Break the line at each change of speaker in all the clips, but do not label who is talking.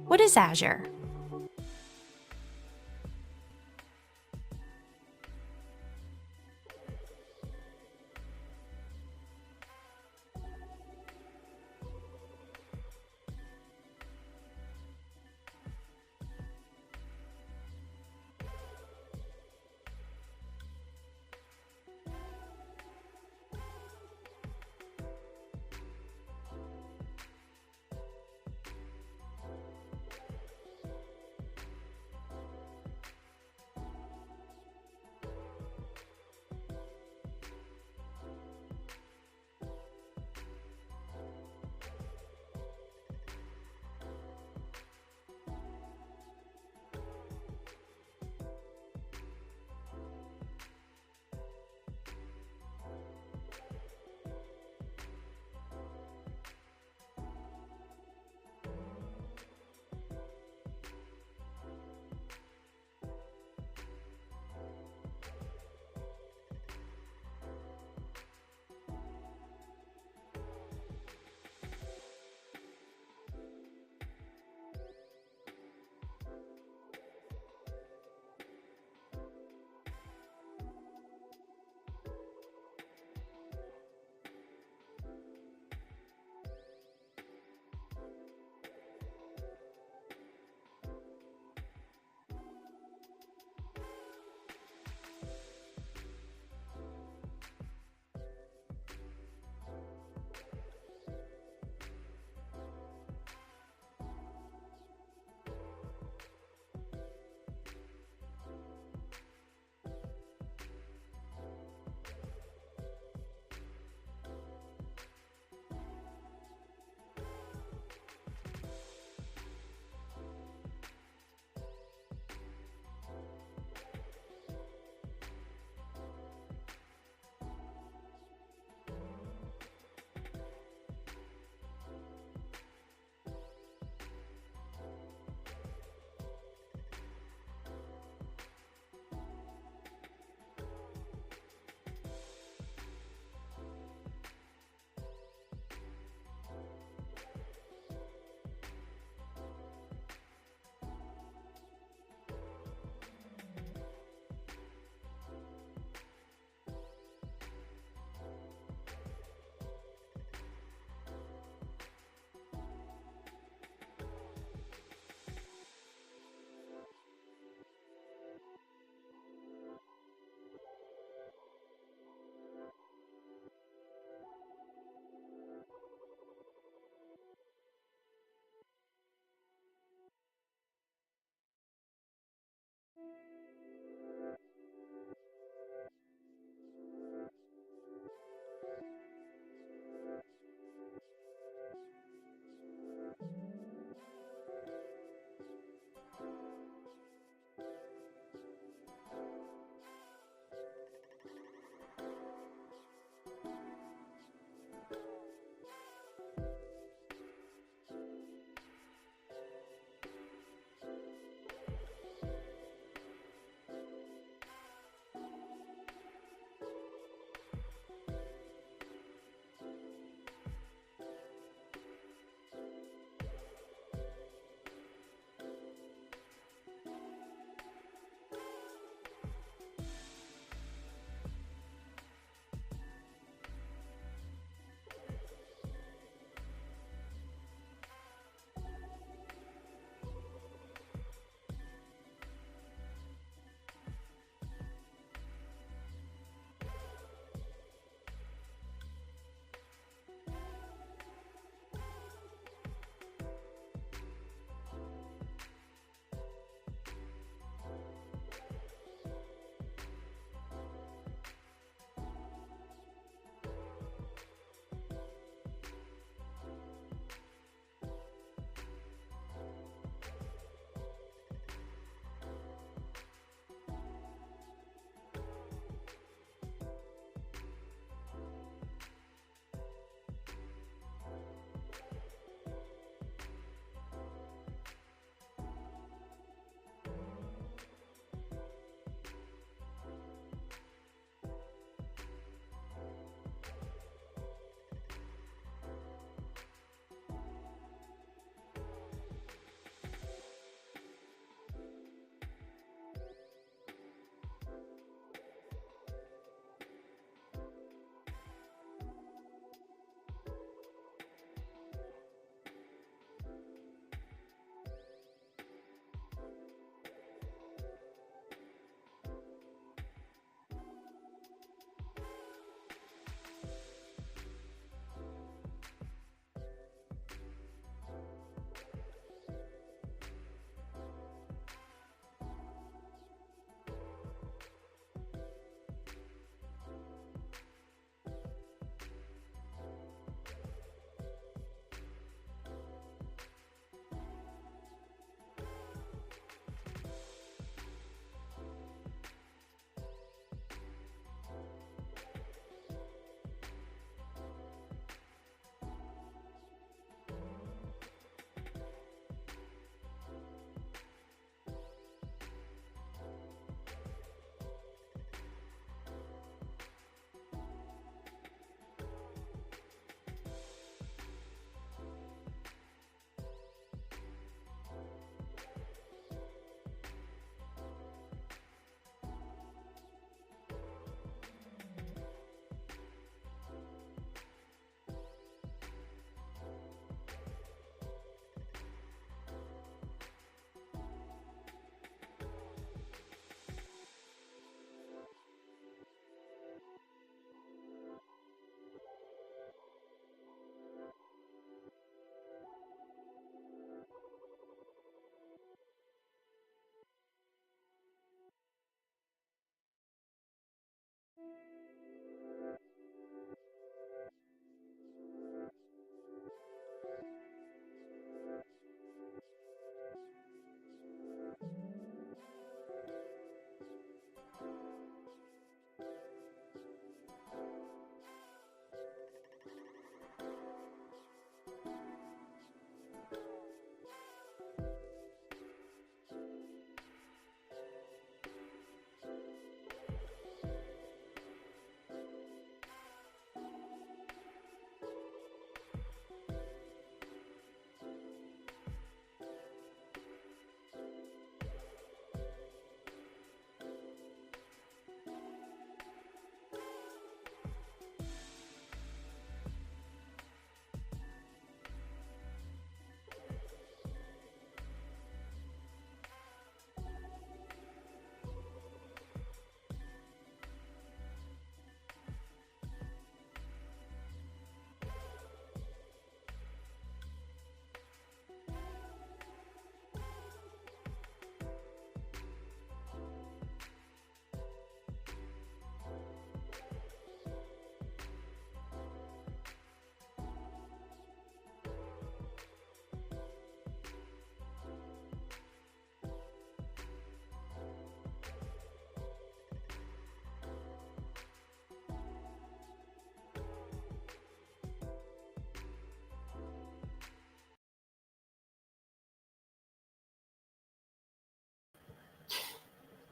What is Azure?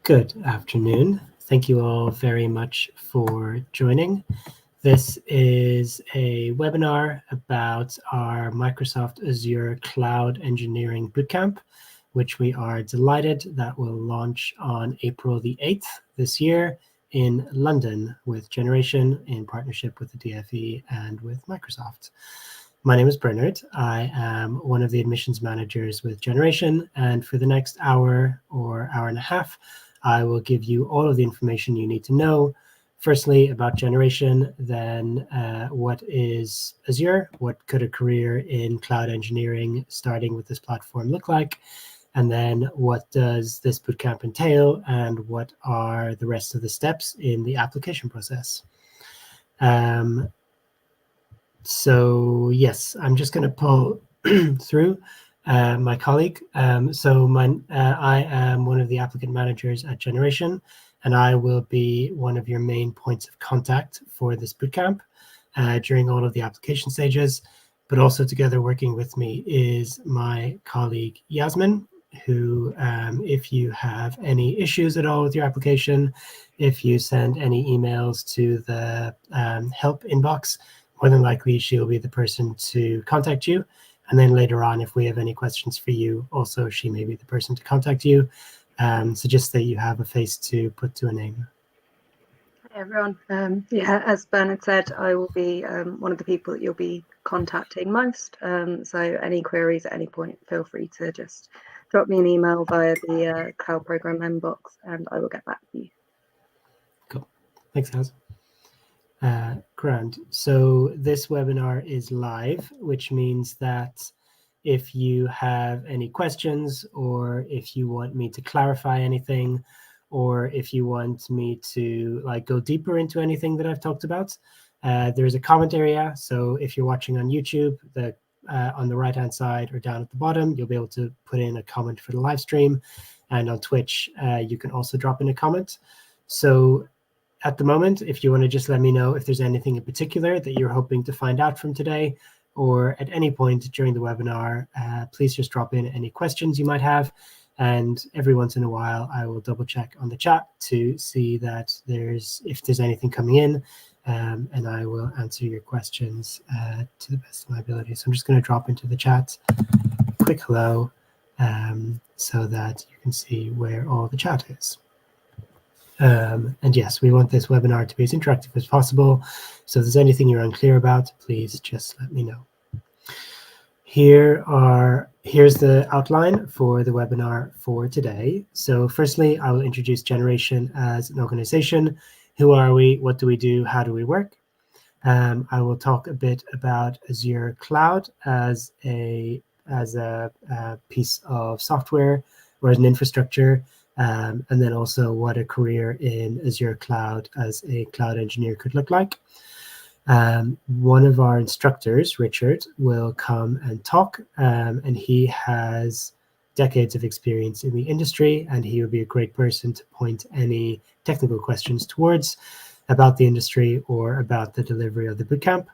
Good afternoon. Thank you all very much for joining. This is a webinar about our Microsoft Azure Cloud Engineering Bootcamp, which we are delighted that will launch on April the 8th this year in London with Generation in partnership with the DFE and with Microsoft. My name is Bernard. I am one of the admissions managers with Generation, and for the next hour or hour and a half, I will give you all of the information you need to know. Firstly, about Generation, then what is Azure, what could a career in cloud engineering starting with this platform look like, and then what does this bootcamp entail, and what are the rest of the steps in the application process. So yes, I'm just going to pull through my colleague. I am one of the applicant managers at Generation, and I will be one of your main points of contact for this bootcamp during all of the application stages. But also together working with me is my colleague Yasmin, who, if you have any issues at all with your application, if you send any emails to the help inbox, more than likely she'll be the person to contact you. And then later on, if we have any questions for you, also she may be the person to contact you. So just that you have a face to put to a name.
Hey everyone. As Bernard said, I will be one of the people that you'll be contacting most. So any queries at any point, feel free to just drop me an email via the Cloud Program inbox, and I will get back to you.
Cool. Thanks, Haz. Grand. So this webinar is live, which means that if you have any questions, or if you want me to clarify anything, or if you want me to go deeper into anything that I've talked about, there's a comment area. So if you're watching on YouTube, on the right-hand side or down at the bottom, you'll be able to put in a comment for the live stream. And on Twitch, you can also drop in a comment. So at the moment, if you want to just let me know if there's anything in particular that you're hoping to find out from today, or at any point during the webinar, please just drop in any questions you might have. And every once in a while, I will double check on the chat to see that if there's anything coming in, and I will answer your questions to the best of my ability. So I'm just going to drop into the chat a quick hello so that you can see where all the chat is. And yes, we want this webinar to be as interactive as possible. So if there's anything you're unclear about, please just let me know. Here's the outline for the webinar for today. So firstly, I will introduce Generation as an organization. Who are we? What do we do? How do we work? I will talk a bit about Azure Cloud as a piece of software or as an infrastructure. And then also what a career in Azure Cloud as a cloud engineer could look like. One of our instructors, Richard, will come and talk, and he has decades of experience in the industry, and he would be a great person to point any technical questions towards about the industry or about the delivery of the bootcamp.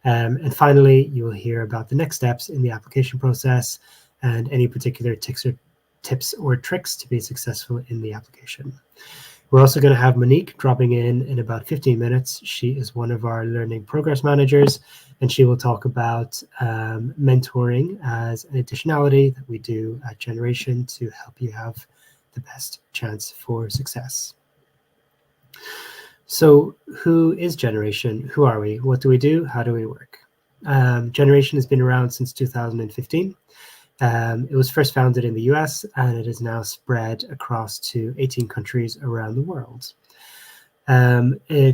And finally, you will hear about the next steps in the application process and any particular tips or tricks to be successful in the application. We're also going to have Monique dropping in about 15 minutes. She is one of our learning progress managers, and she will talk about mentoring as an additionality that we do at Generation to help you have the best chance for success. So who is Generation? Who are we? What do we do? How do we work? Generation has been around since 2015. It was first founded in the US, and it is now spread across to 18 countries around the world. The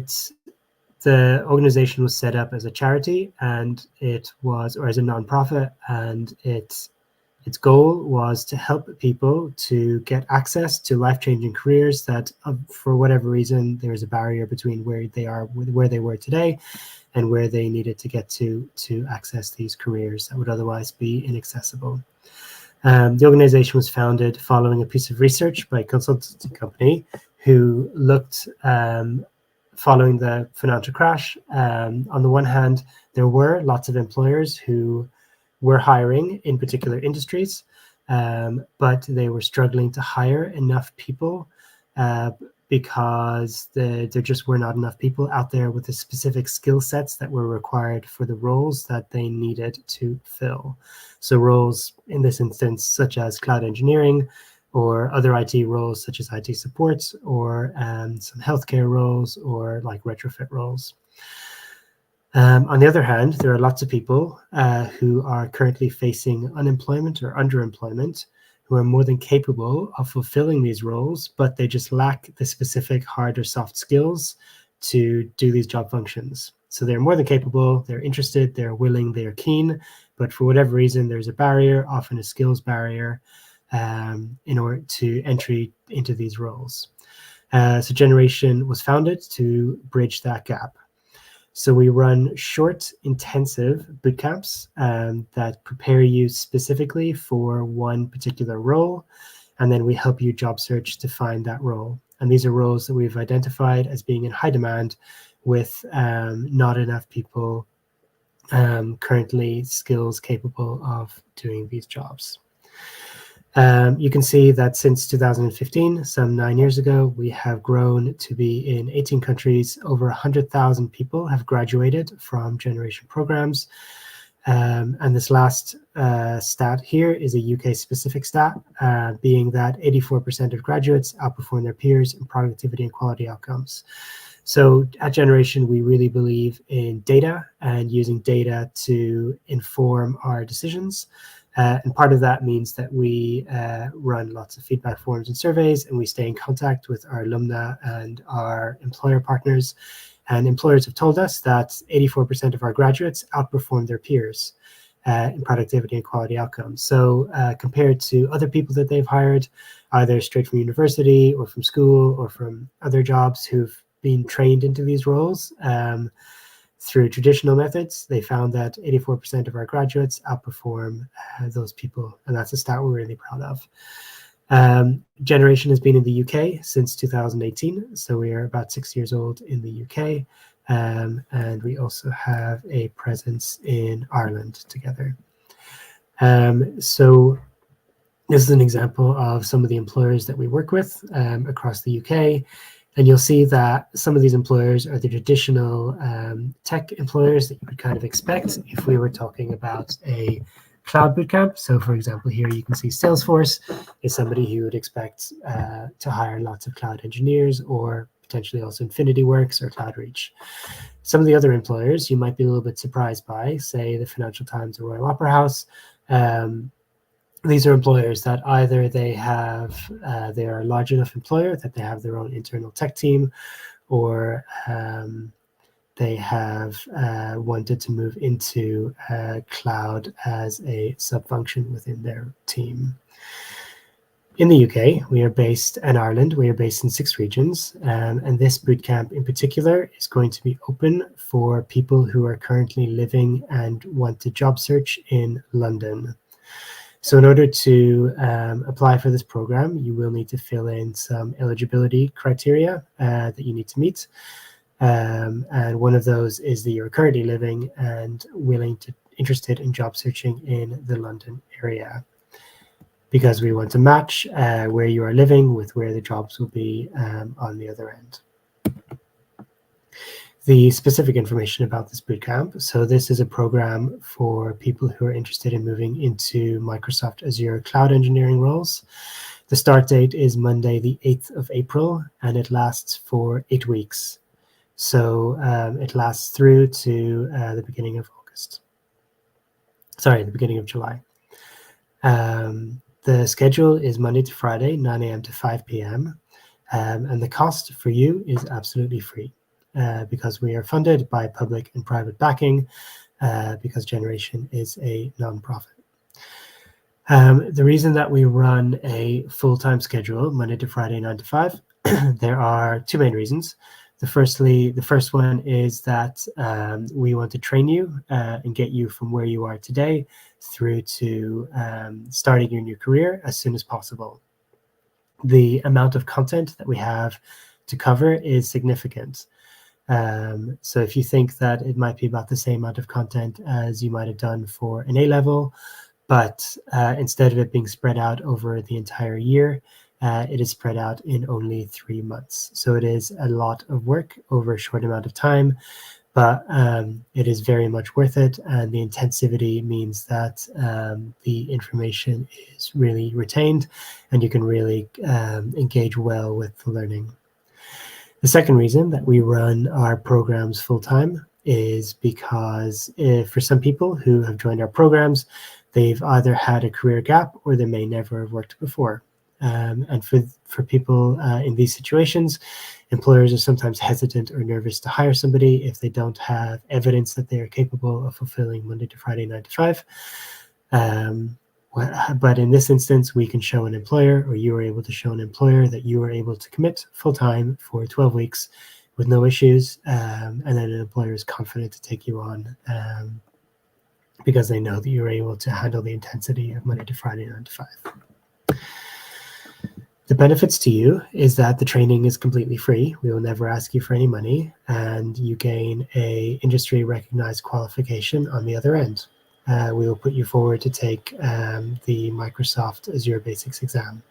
organization was set up as a charity, and or as a nonprofit, and its goal was to help people to get access to life-changing careers that, for whatever reason, there is a barrier between where they were today and where they needed to get to access these careers that would otherwise be inaccessible. The organization was founded following a piece of research by a consultancy company who looked, following the financial crash. On the one hand, there were lots of employers who were hiring in particular industries, but they were struggling to hire enough people because there just were not enough people out there with the specific skill sets that were required for the roles that they needed to fill. So roles in this instance, such as cloud engineering, or other IT roles such as IT support, or some healthcare roles, or like retrofit roles. On the other hand, there are lots of people who are currently facing unemployment or underemployment, who are more than capable of fulfilling these roles, but they just lack the specific hard or soft skills to do these job functions. So they're more than capable, they're interested, they're willing, they're keen, but for whatever reason, there's a barrier, often a skills barrier, in order to entry into these roles. So Generation was founded to bridge that gap. So we run short, intensive bootcamps that prepare you specifically for one particular role, and then we help you job search to find that role. And these are roles that we've identified as being in high demand, with not enough people currently skills capable of doing these jobs. You can see that since 2015, some 9 years ago, we have grown to be in 18 countries. Over 100,000 people have graduated from Generation programs. And this last stat here is a UK-specific stat, being that 84% of graduates outperform their peers in productivity and quality outcomes. So at Generation, we really believe in data and using data to inform our decisions. And part of that means that we run lots of feedback forms and surveys, and we stay in contact with our alumni and our employer partners. And employers have told us that 84% of our graduates outperform their peers in productivity and quality outcomes. So compared to other people that they've hired, either straight from university or from school or from other jobs who've been trained into these roles, through traditional methods, they found that 84% of our graduates outperform those people, and that's a stat we're really proud of. Generation has been in the UK since 2018, so we are about 6 years old in the UK, and we also have a presence in Ireland together. So this is an example of some of the employers that we work with across the UK. And you'll see that some of these employers are the traditional tech employers that you would kind of expect if we were talking about a cloud bootcamp. So for example, here you can see Salesforce is somebody who would expect to hire lots of cloud engineers, or potentially also InfinityWorks or CloudReach. Some of the other employers you might be a little bit surprised by, say the Financial Times or Royal Opera House. These are employers that either they are a large enough employer that they have their own internal tech team, or they have wanted to move into cloud as a sub-function within their team. In the UK, we are based, and Ireland, we are based in 6 regions, and this bootcamp in particular is going to be open for people who are currently living and want to job search in London. So in order to apply for this program, you will need to fill in some eligibility criteria that you need to meet. And one of those is that you're currently living and interested in job searching in the London area, because we want to match where you are living with where the jobs will be on the other end. The specific information about this bootcamp. So this is a program for people who are interested in moving into Microsoft Azure cloud engineering roles. The start date is Monday, the 8th of April, and it lasts for 8 weeks. So it lasts through to the beginning of August. Sorry, the beginning of July. The schedule is Monday to Friday, 9 a.m. to 5 p.m. And the cost for you is absolutely free. Because we are funded by public and private backing, because Generation is a nonprofit. The reason that we run a full-time schedule, Monday to Friday, 9 to 5, there are 2 main reasons. The first one is that we want to train you and get you from where you are today through to starting your new career as soon as possible. The amount of content that we have to cover is significant. So if you think that it might be about the same amount of content as you might have done for an A-level, but instead of it being spread out over the entire year, it is spread out in only 3 months. So it is a lot of work over a short amount of time, but it is very much worth it. And the intensivity means that the information is really retained and you can really engage well with the learning. The second reason that we run our programs full-time is because for some people who have joined our programs, they've either had a career gap or they may never have worked before. And for people in these situations, employers are sometimes hesitant or nervous to hire somebody if they don't have evidence that they are capable of fulfilling Monday to Friday, 9 to 5. But in this instance, we can show an employer, or you are able to show an employer, that you are able to commit full-time for 12 weeks with no issues, and then an employer is confident to take you on because they know that you're able to handle the intensity of Monday to Friday, 9 to 5. The benefits to you is that the training is completely free. We will never ask you for any money, and you gain a industry recognized qualification on the other end. We will put you forward to take the Microsoft Azure Basics exam.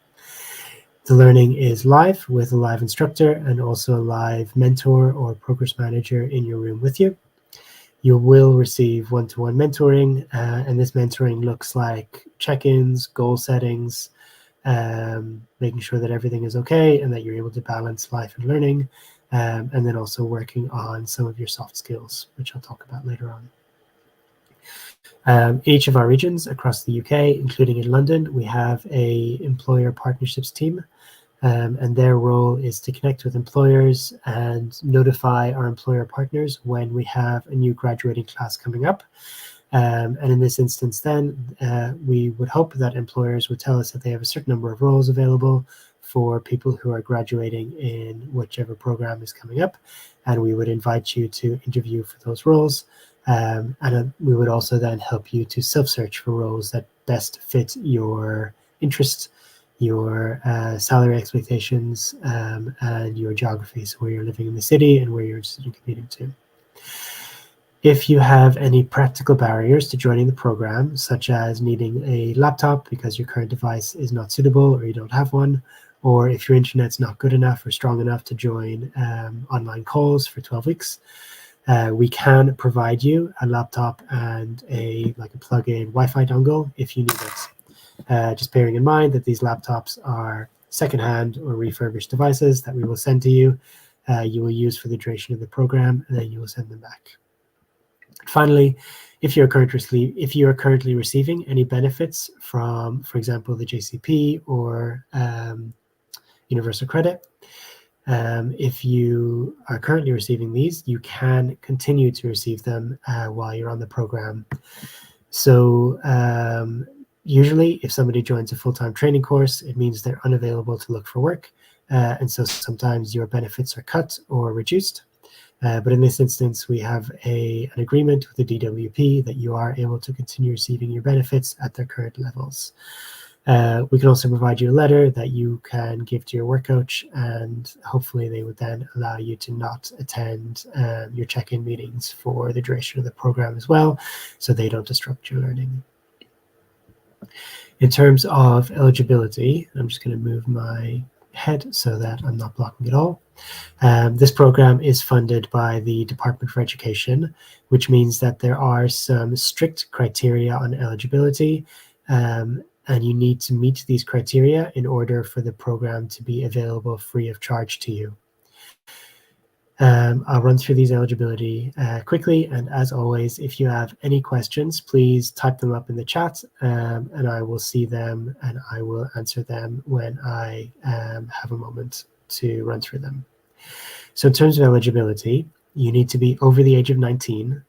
The learning is live with a live instructor and also a live mentor or progress manager in your room with you. You will receive one-to-one mentoring, and this mentoring looks like check-ins, goal settings, making sure that everything is okay and that you're able to balance life and learning, and then also working on some of your soft skills, which I'll talk about later on. Each of our regions across the UK, including in London, we have a employer partnerships team, and their role is to connect with employers and notify our employer partners when we have a new graduating class coming up. And in this instance, then we would hope that employers would tell us that they have a certain number of roles available for people who are graduating in whichever program is coming up, and we would invite you to interview for those roles. And we would also then help you to self-search for roles that best fit your interest, your salary expectations, and your geography, so where you're living in the city and where you're interested in commuting to. If you have any practical barriers to joining the program, such as needing a laptop because your current device is not suitable or you don't have one, or if your internet's not good enough or strong enough to join online calls for 12 weeks, we can provide you a laptop and a plug-in Wi-Fi dongle if you need it. Just bearing in mind that these laptops are secondhand or refurbished devices that we will send to you. You will use for the duration of the program, and then you will send them back. Finally, if you are currently receiving any benefits from, for example, the JCP or Universal Credit, if you are currently receiving these, you can continue to receive them while you're on the program. So usually if somebody joins a full-time training course, it means they're unavailable to look for work. And so sometimes your benefits are cut or reduced. But in this instance, we have an agreement with the DWP that you are able to continue receiving your benefits at their current levels. We can also provide you a letter that you can give to your work coach, and hopefully they would then allow you to not attend your check-in meetings for the duration of the program as well, so they don't disrupt your learning. In terms of eligibility, I'm just going to move my head so that I'm not blocking it all. This program is funded by the Department for Education, which means that there are some strict criteria on eligibility, and you need to meet these criteria in order for the program to be available free of charge to you. I'll run through these eligibility quickly, and as always, if you have any questions, please type them up in the chat, and I will see them and I will answer them when I have a moment to run through them. So in terms of eligibility, you need to be over the age of 19,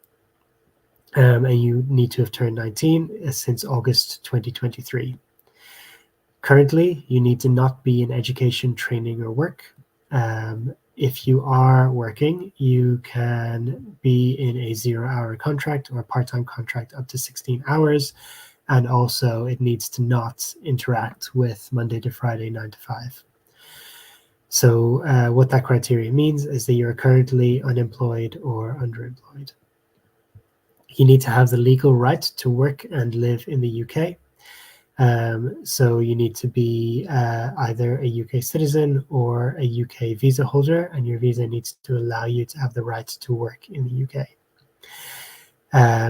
and you need to have turned 19 since August 2023. Currently, you need to not be in education, training, or work. If you are working, you can be in a 0-hour contract or a part-time contract up to 16 hours. And also, it needs to not interact with Monday to Friday, 9 to 5. So what that criteria means is that you're currently unemployed or underemployed. You need to have the legal right to work and live in the UK. So you need to be either a UK citizen or a UK visa holder, and your visa needs to allow you to have the right to work in the UK.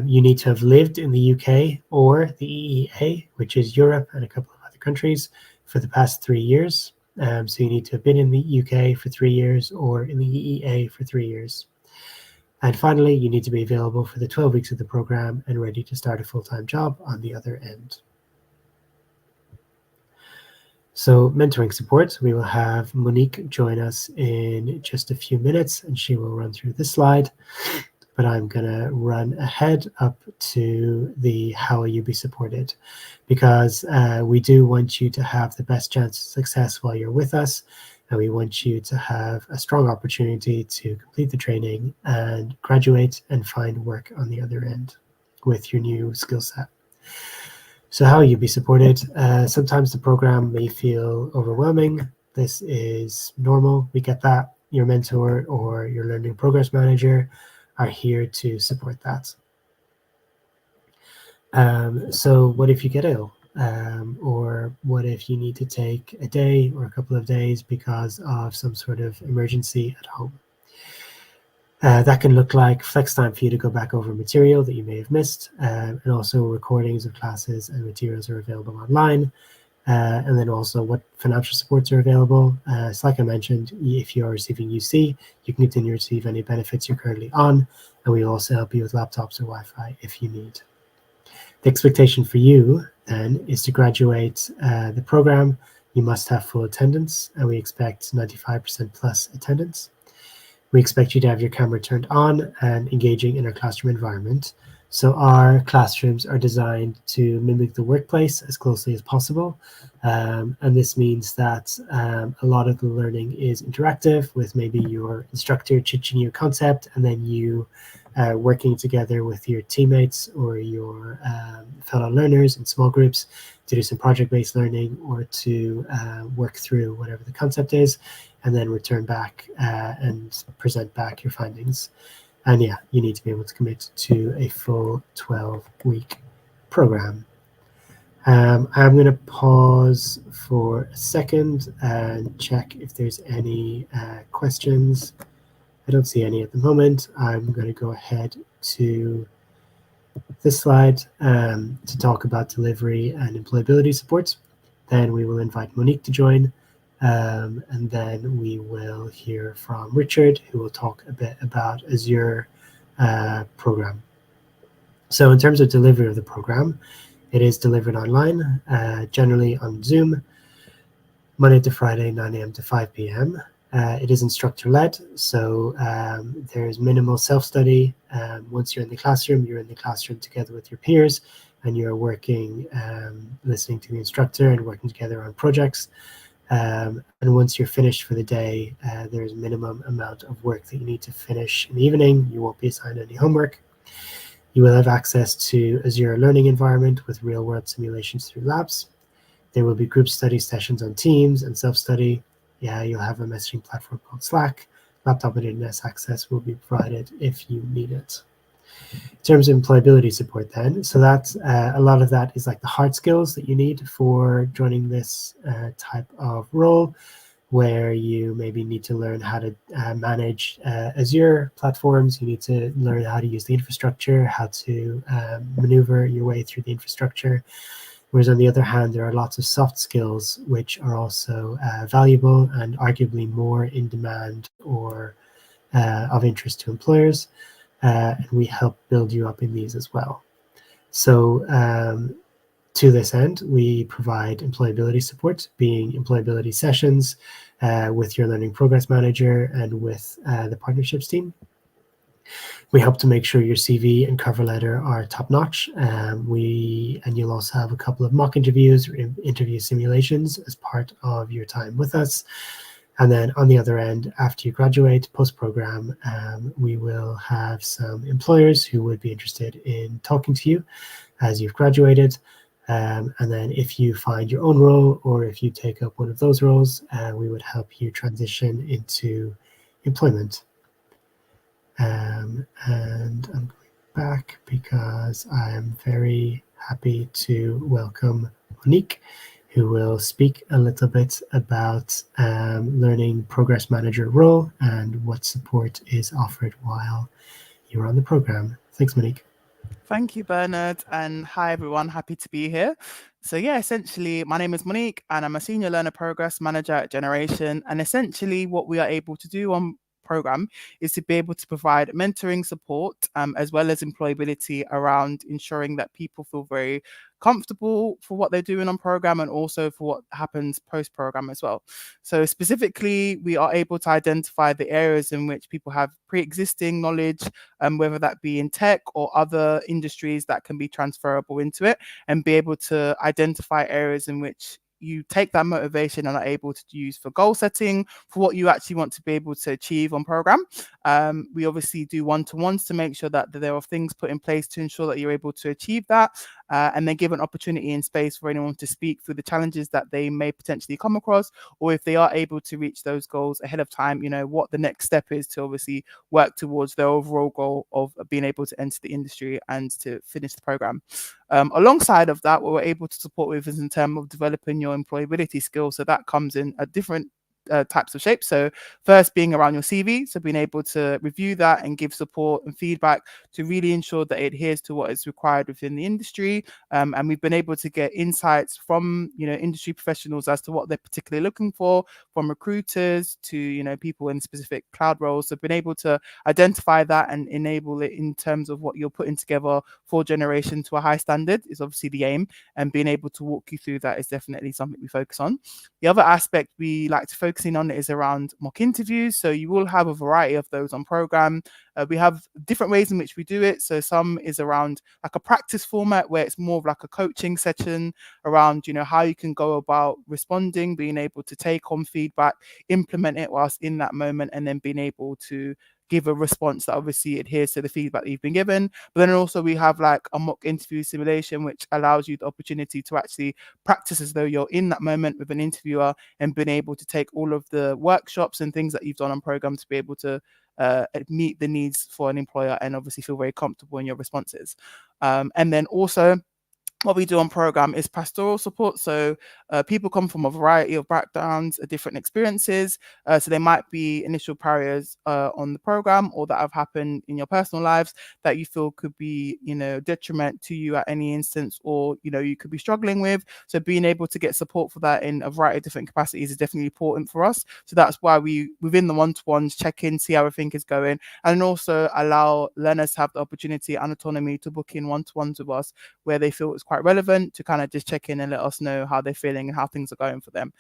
You need to have lived in the UK or the EEA, which is Europe and a couple of other countries, for the past 3 years. So you need to have been in the UK for 3 years or in the EEA for 3 years. And finally, you need to be available for the 12 weeks of the program and ready to start a full-time job on the other end. So mentoring support, we will have Monique join us in just a few minutes, and she will run through this slide. But I'm going to run ahead up to the how will you be supported, because we do want you to have the best chance of success while you're with us, and we want you to have a strong opportunity to complete the training and graduate and find work on the other end with your new skill set. So how will you be supported? Sometimes the program may feel overwhelming. This is normal. We get that. Your mentor or your learning progress manager are here to support that. So what if you get ill? Or what if you need to take a day or a couple of days because of some sort of emergency at home? That can look like flex time for you to go back over material that you may have missed, and also recordings of classes and materials are available online. And then also what financial supports are available. So like I mentioned, if you're receiving UC, you can continue to receive any benefits you're currently on, and we also help you with laptops or Wi-Fi if you need. The expectation for you then is to graduate the program. You must have full attendance, and we expect 95% plus attendance. We expect you to have your camera turned on and engaging in our classroom environment. So our classrooms are designed to mimic the workplace as closely as possible. And this means that a lot of the learning is interactive, with maybe your instructor teaching you a concept and then you working together with your teammates or your fellow learners in small groups to do some project-based learning or to work through whatever the concept is, and then return back and present back your findings. And yeah, you need to be able to commit to a full 12-week program. I'm going to pause for a second and check if there's any questions. I don't see any at the moment. I'm going to go ahead to this slide to talk about delivery and employability support. Then we will invite Monique to join. And then we will hear from Richard, who will talk a bit about Azure program. So in terms of delivery of the program, it is delivered online, generally on Zoom, Monday to Friday, 9 a.m. to 5 p.m. It is instructor-led, so there's minimal self-study. Once you're in the classroom together with your peers, and you're working, listening to the instructor and working together on projects. And once you're finished for the day, there's a minimum amount of work that you need to finish in the evening. You won't be assigned any homework. You will have access to Azure learning environment with real-world simulations through labs. There will be group study sessions on Teams and self-study. Yeah, you'll have a messaging platform called Slack. Laptop and internet access will be provided if you need it. In terms of employability support then, so that's a lot of that is like the hard skills that you need for joining this type of role, where you maybe need to learn how to manage Azure platforms. You need to learn how to use the infrastructure, how to maneuver your way through the infrastructure. Whereas on the other hand, there are lots of soft skills which are also valuable and arguably more in demand or of interest to employers. And we help build you up in these as well. So to this end, we provide employability support, being employability sessions with your learning progress manager and with the partnerships team. We help to make sure your CV and cover letter are top-notch. And you'll also have a couple of mock interviews or interview simulations as part of your time with us. And then on the other end, after you graduate, post-program, we will have some employers who would be interested in talking to you as you've graduated. And then if you find your own role or if you take up one of those roles, we would help you transition into employment. And I'm going back because I'm very happy to welcome Monique, who will speak a little bit about learning progress manager role and what support is offered while you're on the program. Thanks, Monique.
Thank you, Bernard. And hi, everyone. Happy to be here. So, yeah, essentially, my name is Monique and I'm a senior learner progress manager at Generation. And essentially, what we are able to do on program is to be able to provide mentoring support as well as employability around ensuring that people feel very comfortable for what they're doing on program and also for what happens post program as well. So specifically, we are able to identify the areas in which people have pre-existing knowledge, whether that be in tech or other industries that can be transferable into it, and be able to identify areas in which you take that motivation and are able to use for goal setting for what you actually want to be able to achieve on program. We obviously do one-to-ones to make sure that there are things put in place to ensure that you're able to achieve that, and then give an opportunity and space for anyone to speak through the challenges that they may potentially come across, or if they are able to reach those goals ahead of time, what the next step is to obviously work towards their overall goal of being able to enter the industry and to finish the program. Alongside of that, what we're able to support with is in terms of developing your employability skills. So that comes in a different types of shapes. So first being around your CV, so being able to review that and give support and feedback to really ensure that it adheres to what is required within the industry. And we've been able to get insights from industry professionals as to what they're particularly looking for, from recruiters to people in specific cloud roles. So been able to identify that and enable it in terms of what you're putting together for Generation to a high standard is obviously the aim, and being able to walk you through that is definitely something we focus on. The other aspect we like to focus in on is around mock interviews. So you will have a variety of those on program. We have different ways in which we do it. So some is around like a practice format where it's more of like a coaching session around, how you can go about responding, being able to take on feedback, implement it whilst in that moment, and then being able to give a response that obviously adheres to the feedback that you've been given. But then also we have like a mock interview simulation, which allows you the opportunity to actually practice as though you're in that moment with an interviewer and being able to take all of the workshops and things that you've done on program to be able to meet the needs for an employer and obviously feel very comfortable in your responses. And then also what we do on program is pastoral support. So people come from a variety of backgrounds, different experiences. So there might be initial barriers on the program or that have happened in your personal lives that you feel could be, detriment to you at any instance, or, you could be struggling with. So being able to get support for that in a variety of different capacities is definitely important for us. So that's why we, within the one-to-ones, check in, see how everything is going, and also allow learners to have the opportunity and autonomy to book in one-to-ones with us where they feel it's quite relevant to kind of just check in and let us know how they're feeling and how things are going for them.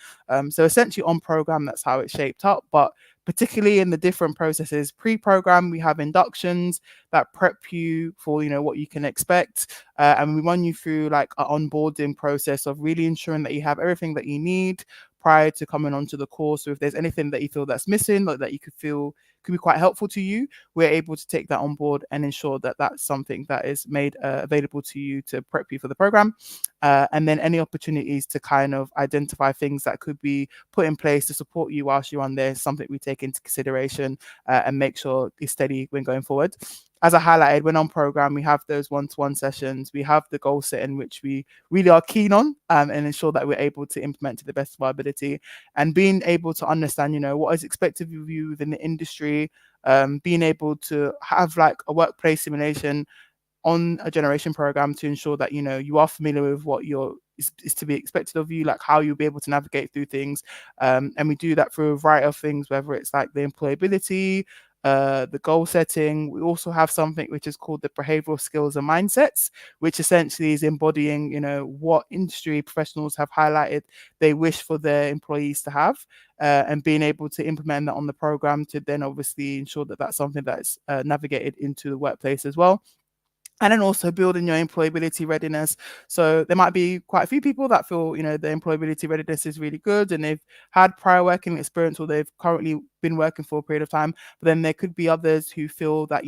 So essentially on program, that's how it's shaped up. But particularly in the different processes, pre-program, we have inductions that prep you for, what you can expect. And we run you through like an onboarding process of really ensuring that you have everything that you need prior to coming onto the course. So if there's anything that you feel that's missing, like that you could feel could be quite helpful to you, we're able to take that on board and ensure that that's something that is made available to you to prep you for the program. And then any opportunities to kind of identify things that could be put in place to support you whilst you're on there is something we take into consideration and make sure it's steady when going forward. As I highlighted, when on program, we have those one-to-one sessions. We have the goal setting, which we really are keen on, and ensure that we're able to implement to the best of our ability, and being able to understand, what is expected of you within the industry, being able to have like a workplace simulation on a Generation program to ensure that you are familiar with what is to be expected of you, like how you'll be able to navigate through things, and we do that through a variety of things, whether it's like the employability, the goal setting. We also have something which is called the behavioral skills and mindsets, which essentially is embodying what industry professionals have highlighted they wish for their employees to have, and being able to implement that on the program to then obviously ensure that that's something that's navigated into the workplace as well. And then also building your employability readiness. So there might be quite a few people that feel, the employability readiness is really good and they've had prior working experience or they've currently been working for a period of time. But then there could be others who feel that,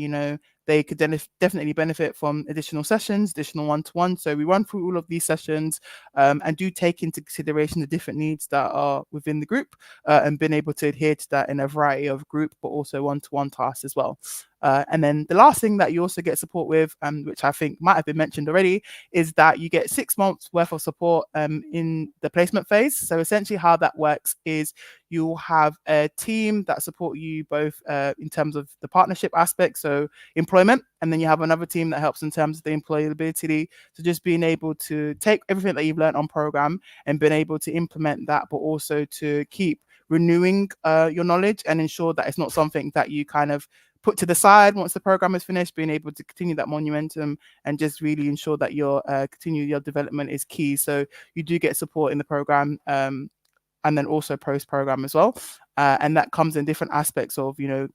they could definitely benefit from additional sessions, additional one-to-one. So we run through all of these sessions and do take into consideration the different needs that are within the group and been able to adhere to that in a variety of group, but also one-to-one tasks as well. And then the last thing that you also get support with, which I think might have been mentioned already, is that you get 6 months worth of support in the placement phase. So essentially how that works is you'll have a team that support you both in terms of the partnership aspect, so employment, and then you have another team that helps in terms of the employability. So just being able to take everything that you've learned on program and being able to implement that, but also to keep renewing your knowledge and ensure that it's not something that you kind of put to the side once the program is finished. Being able to continue that momentum and just really ensure that your continue your development is key. So you do get support in the program and then also post program as well. And that comes in different aspects of, you know,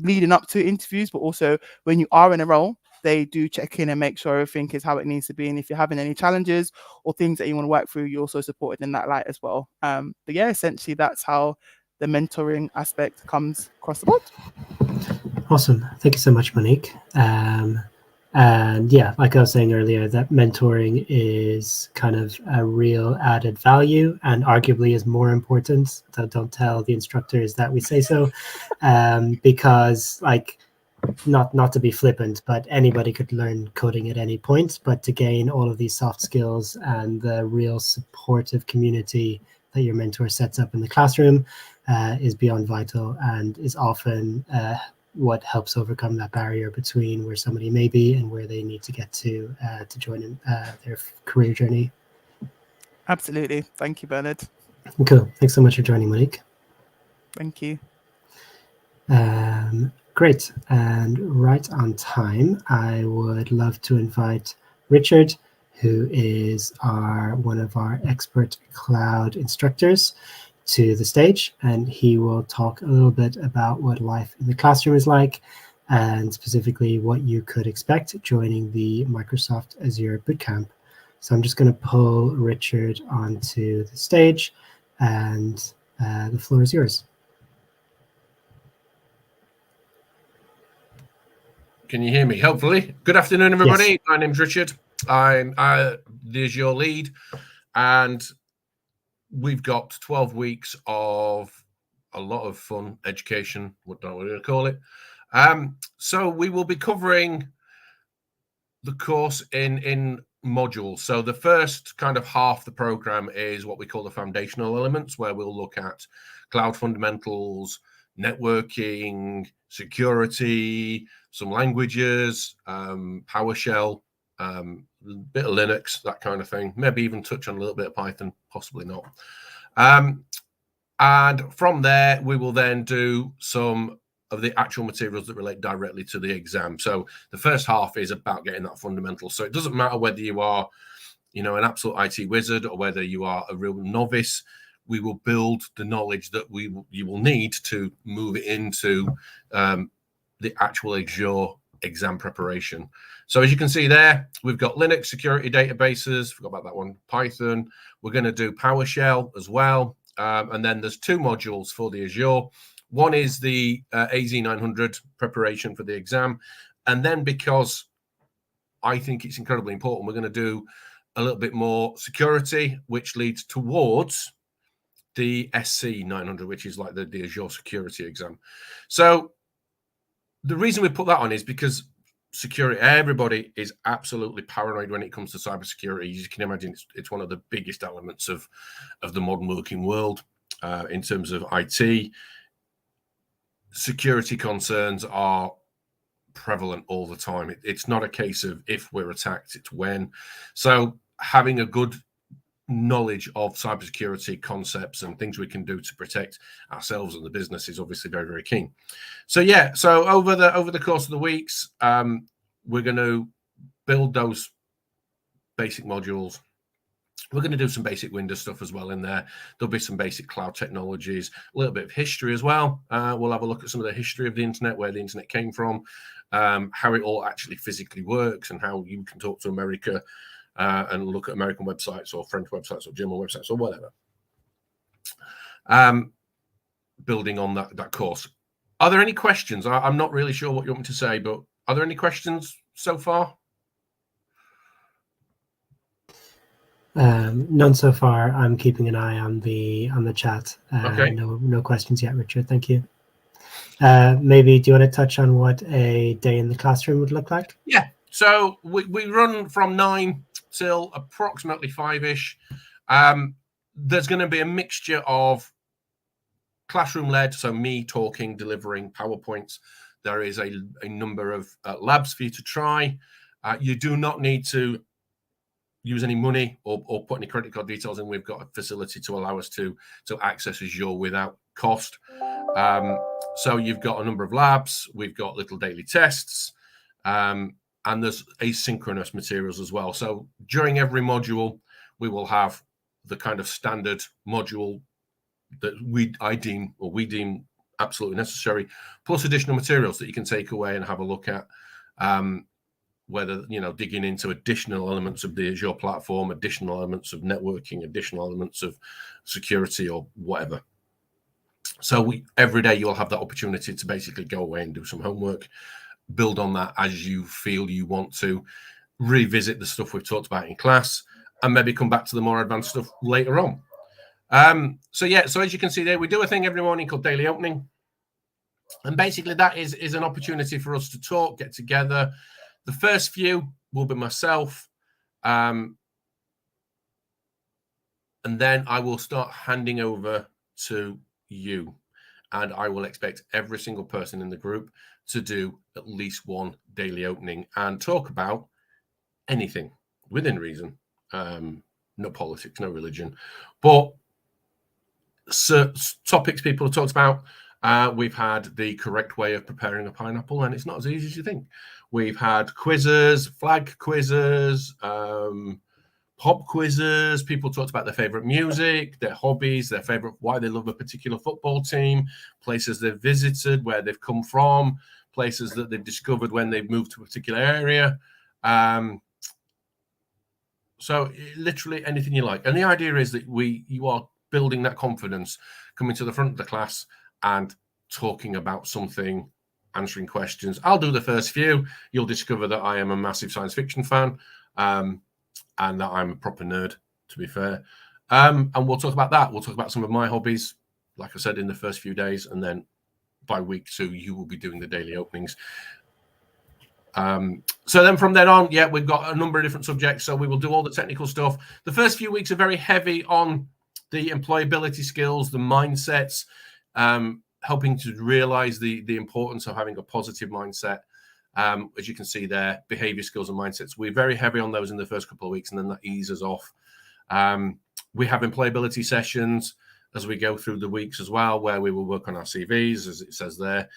leading up to interviews, but also when you are in a role, they do check in and make sure everything is how it needs to be. And if you're having any challenges or things that you want to work through, you're also supported in that light as well. But yeah, essentially that's how the mentoring aspect comes across the board.
Awesome. Thank you so much, Monique. And yeah, like I was saying earlier, that mentoring is kind of a real added value and arguably is more important. Don't tell the instructors that we say so, because like, not to be flippant, but anybody could learn coding at any point, but to gain all of these soft skills and the real supportive community that your mentor sets up in the classroom is beyond vital and is often what helps overcome that barrier between where somebody may be and where they need to get to join in their career journey.
Absolutely. Thank you, Bernard.
Cool. Thanks so much for joining, Monique.
Thank you.
Great. And right on time, I would love to invite Richard, who is one of our expert cloud instructors, to the stage, and he will talk a little bit about what life in the classroom is like, and specifically what you could expect joining the Microsoft Azure Bootcamp. So I'm just going to pull Richard onto the stage, and the floor is yours.
Can you hear me? Hopefully. Good afternoon, everybody. Yes. My name's Richard. I'm the Azure lead, and we've got 12 weeks of a lot of fun education, what we're going to call it. So we will be covering the course in modules. So the first kind of half the program is what we call the foundational elements, where we'll look at cloud fundamentals, networking, security, some languages, PowerShell, a bit of Linux, that kind of thing. Maybe even touch on a little bit of Python, possibly not. And from there, we will then do some of the actual materials that relate directly to the exam. So the first half is about getting that fundamental. So it doesn't matter whether you are, you know, an absolute IT wizard or whether you are a real novice. We will build the knowledge that you will need to move it into the actual Azure exam preparation. So as you can see there, we've got Linux security databases, forgot about that one, Python. We're going to do PowerShell as well. And then there's two modules for the Azure. One is the AZ900 preparation for the exam. And then because I think it's incredibly important, we're going to do a little bit more security, which leads towards the SC900, which is like the Azure security exam. So the reason we put that on is because security, everybody is absolutely paranoid when it comes to cybersecurity. As you can imagine, it's one of the biggest elements of the modern working world in terms of IT. Security concerns are prevalent all the time. It's not a case of if we're attacked, it's when. So having a good knowledge of cybersecurity concepts and things we can do to protect ourselves and the business is obviously very, very keen. So yeah, so over the course of the weeks, we're going to build those basic modules. We're going to do some basic Windows stuff as well in there. There'll be some basic cloud technologies, a little bit of history as well. We'll have a look at some of the history of the internet, where the internet came from, how it all actually physically works, and how you can talk to America and look at American websites or French websites or German websites or whatever. Building on that course. Are there any questions? I'm not really sure what you want me to say, but are there any questions so far?
None so far. I'm keeping an eye on the chat.
Okay.
No questions yet, Richard. Thank you. Maybe do you want to touch on what a day in the classroom would look like?
Yeah. So we run from 9 till approximately 5-ish. There's going to be a mixture of classroom-led, so me talking, delivering PowerPoints. There is a number of labs for you to try. You do not need to use any money or put any credit card details in. We've got a facility to allow us to access Azure without cost. So you've got a number of labs. We've got little daily tests. And there's asynchronous materials as well. So during every module, we will have the kind of standard module that we deem absolutely necessary, plus additional materials that you can take away and have a look at, whether, digging into additional elements of the Azure platform, additional elements of networking, additional elements of security or whatever. So every day you'll have that opportunity to basically go away and do some homework, build on that as you feel you want to, revisit the stuff we've talked about in class, and maybe come back to the more advanced stuff later on. So as you can see there, we do a thing every morning called Daily Opening. And basically that is an opportunity for us to talk, get together. The first few will be myself. And then I will start handing over to you. And I will expect every single person in the group to do at least one daily opening and talk about anything within reason. No politics, no religion, but topics people have talked about. We've had the correct way of preparing a pineapple, and it's not as easy as you think. We've had quizzes, flag quizzes, pop quizzes. People talked about their favorite music, their hobbies, their favorite, why they love a particular football team, places they've visited, where they've come from, places that they've discovered when they've moved to a particular area. So literally anything you like. And the idea is that you are building that confidence, coming to the front of the class and talking about something, answering questions. I'll do the first few. You'll discover that I am a massive science fiction fan, and that I'm a proper nerd, to be fair. And we'll talk about that. We'll talk about some of my hobbies, like I said, in the first few days. And then by week 2, you will be doing the daily openings. So then from then on, we've got a number of different subjects. So we will do all the technical stuff. The first few weeks are very heavy on the employability skills, the mindsets, helping to realize the importance of having a positive mindset. As you can see there, behavior skills and mindsets. We're very heavy on those in the first couple of weeks, and then that eases off. We have employability sessions as we go through the weeks as well, where we will work on our CVs, as it says there.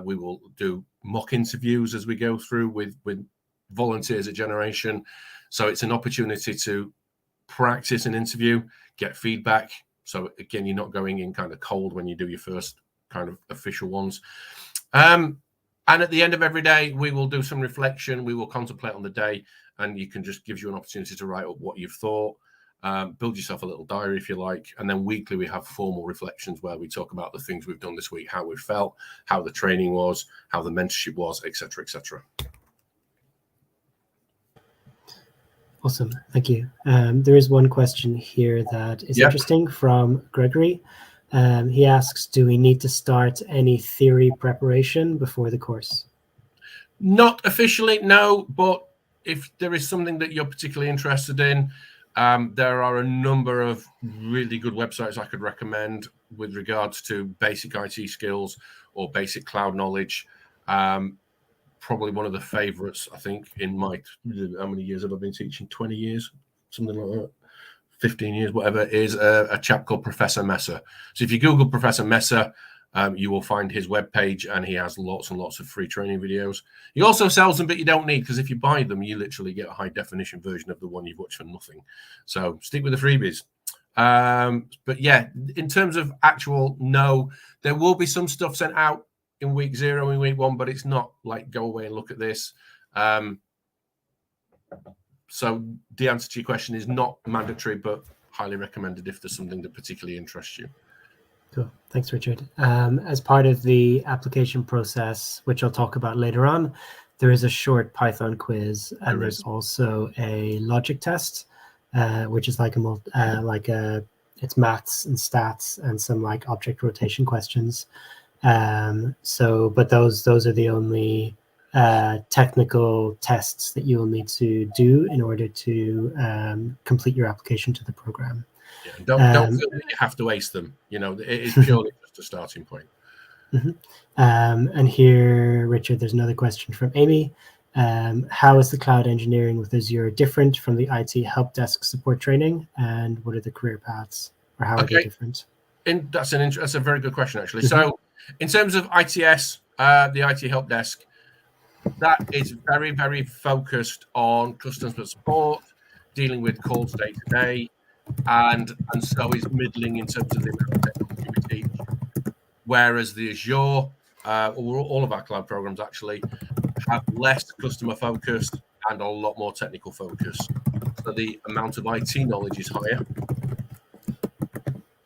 We will do mock interviews as we go through with volunteers at Generation. So it's an opportunity to practice an interview, get feedback. So again, you're not going in kind of cold when you do your first kind of official ones. And at the end of every day, we will do some reflection. We will contemplate on the day, and you can just gives you an opportunity to write up what you've thought. Build yourself a little diary if you like. And then weekly, we have formal reflections where we talk about the things we've done this week, how we felt, how the training was, how the mentorship was, etc., etc.
Awesome. Thank you. There is one question here that is interesting from Gregory. He asks, do we need to start any theory preparation before the course?
Not officially, no. But if there is something that you're particularly interested in, there are a number of really good websites I could recommend with regards to basic IT skills or basic cloud knowledge. Probably one of the favorites, I think, in my, how many years have I been teaching? 20 years, something like that. 15 years, whatever, is a chap called Professor Messer. So if you Google Professor Messer, you will find his webpage, and he has lots and lots of free training videos. He also sells them, but you don't need, because if you buy them, you literally get a high definition version of the one you've watched for nothing. So stick with the freebies. But yeah, in terms of actual, no, there will be some stuff sent out in week 0, in week 1, but it's not like go away and look at this. So the answer to your question is not mandatory, but highly recommended if there's something that particularly interests you.
Cool. Thanks, Richard. As part of the application process, which I'll talk about later on, there is a short Python quiz, and there's also a logic test, which is like it's maths and stats and some like object rotation questions. But those are the only technical tests that you will need to do in order to complete your application to the program.
Yeah, don't feel that you have to ace them. You know, it is purely just a starting point.
And here, Richard, there's another question from Amy. How is the cloud engineering with Azure different from the IT help desk support training, and what are the career paths, or how are they different?
That's a very good question, actually. So, in terms of ITS, the IT help desk, that is very, very focused on customer support, dealing with calls day to day, and so is middling in terms of the amount of technology we teach. Whereas the Azure, all of our cloud programs actually have less customer focus and a lot more technical focus. So the amount of IT knowledge is higher,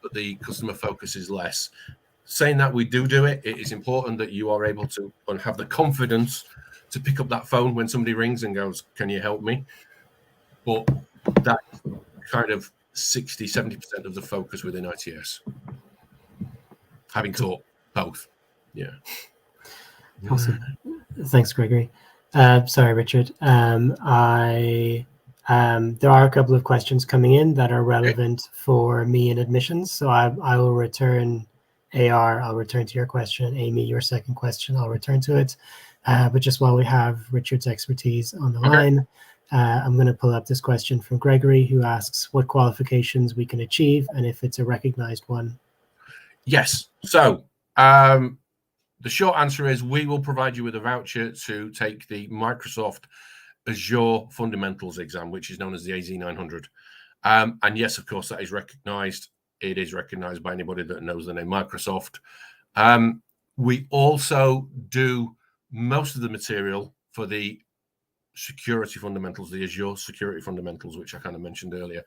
but the customer focus is less. Saying that we do it, it is important that you are able to and have the confidence to pick up that phone when somebody rings and goes, "Can you help me?" But that's kind of 60-70% of the focus within ITS. Having taught both. Yeah.
Awesome. Thanks, Gregory. Sorry, Richard. There are a couple of questions coming in that are relevant for me in admissions. So I will return, AR, I'll return to your question. Amy, your second question, I'll return to it. But just while we have Richard's expertise on the line, I'm going to pull up this question from Gregory, who asks what qualifications we can achieve and if it's a recognized one.
Yes. So the short answer is we will provide you with a voucher to take the Microsoft Azure Fundamentals exam, which is known as the AZ900. And yes, of course, that is recognized. It is recognized by anybody that knows the name Microsoft. We also do most of the material for the security fundamentals, the Azure security fundamentals, which I kind of mentioned earlier,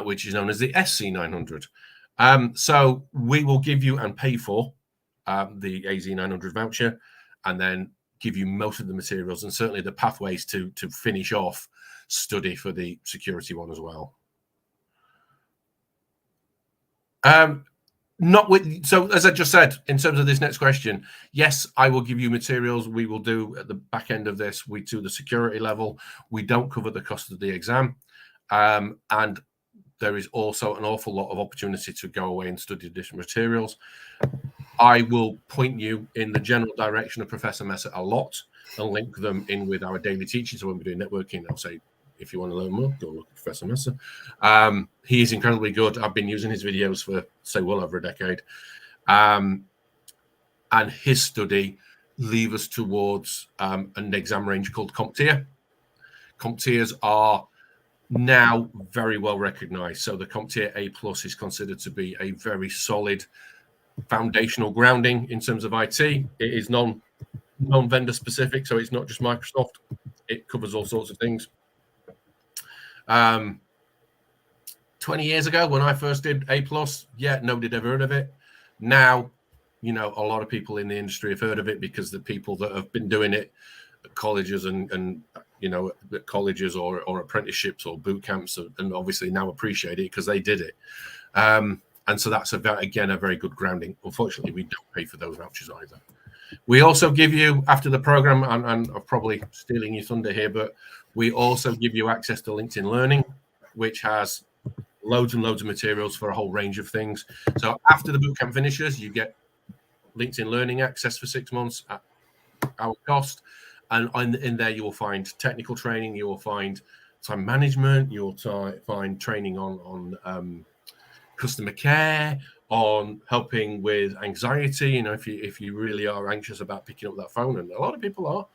which is known as the SC900. So we will give you and pay for the AZ900 voucher, and then give you most of the materials and certainly the pathways to finish off study for the security one as well. So as I just said, in terms of this next question, yes, I will give you materials. We will do at the back end of this, we do the security level. We don't cover the cost of the exam. And there is also an awful lot of opportunity to go away and study additional materials. I will point you in the general direction of Professor Messer a lot and link them in with our daily teaching. So when we're doing networking, I'll say, if you want to learn more, go look at Professor Messer. He is incredibly good. I've been using his videos for, say, well over a decade. And his study leads us towards an exam range called CompTIA. CompTIAs are now very well recognized. So the CompTIA A+ is considered to be a very solid foundational grounding in terms of IT. It is non-vendor specific, so it's not just Microsoft. It covers all sorts of things. 20 years ago, when I first did A+, nobody had ever heard of it. Now, you know, a lot of people in the industry have heard of it because the people that have been doing it at colleges and you know, at colleges or apprenticeships or boot camps, and obviously now appreciate it because they did it. And so that's, again, a very good grounding. Unfortunately, we don't pay for those vouchers either. We also give you, after the program, and I'm probably stealing your thunder here, but we also give you access to LinkedIn Learning, which has loads and loads of materials for a whole range of things. So after the bootcamp finishes, you get LinkedIn Learning access for 6 months at our cost. And in there, you will find technical training. You will find time management. You will find training on customer care, on helping with anxiety. You know, if you really are anxious about picking up that phone, and a lot of people are,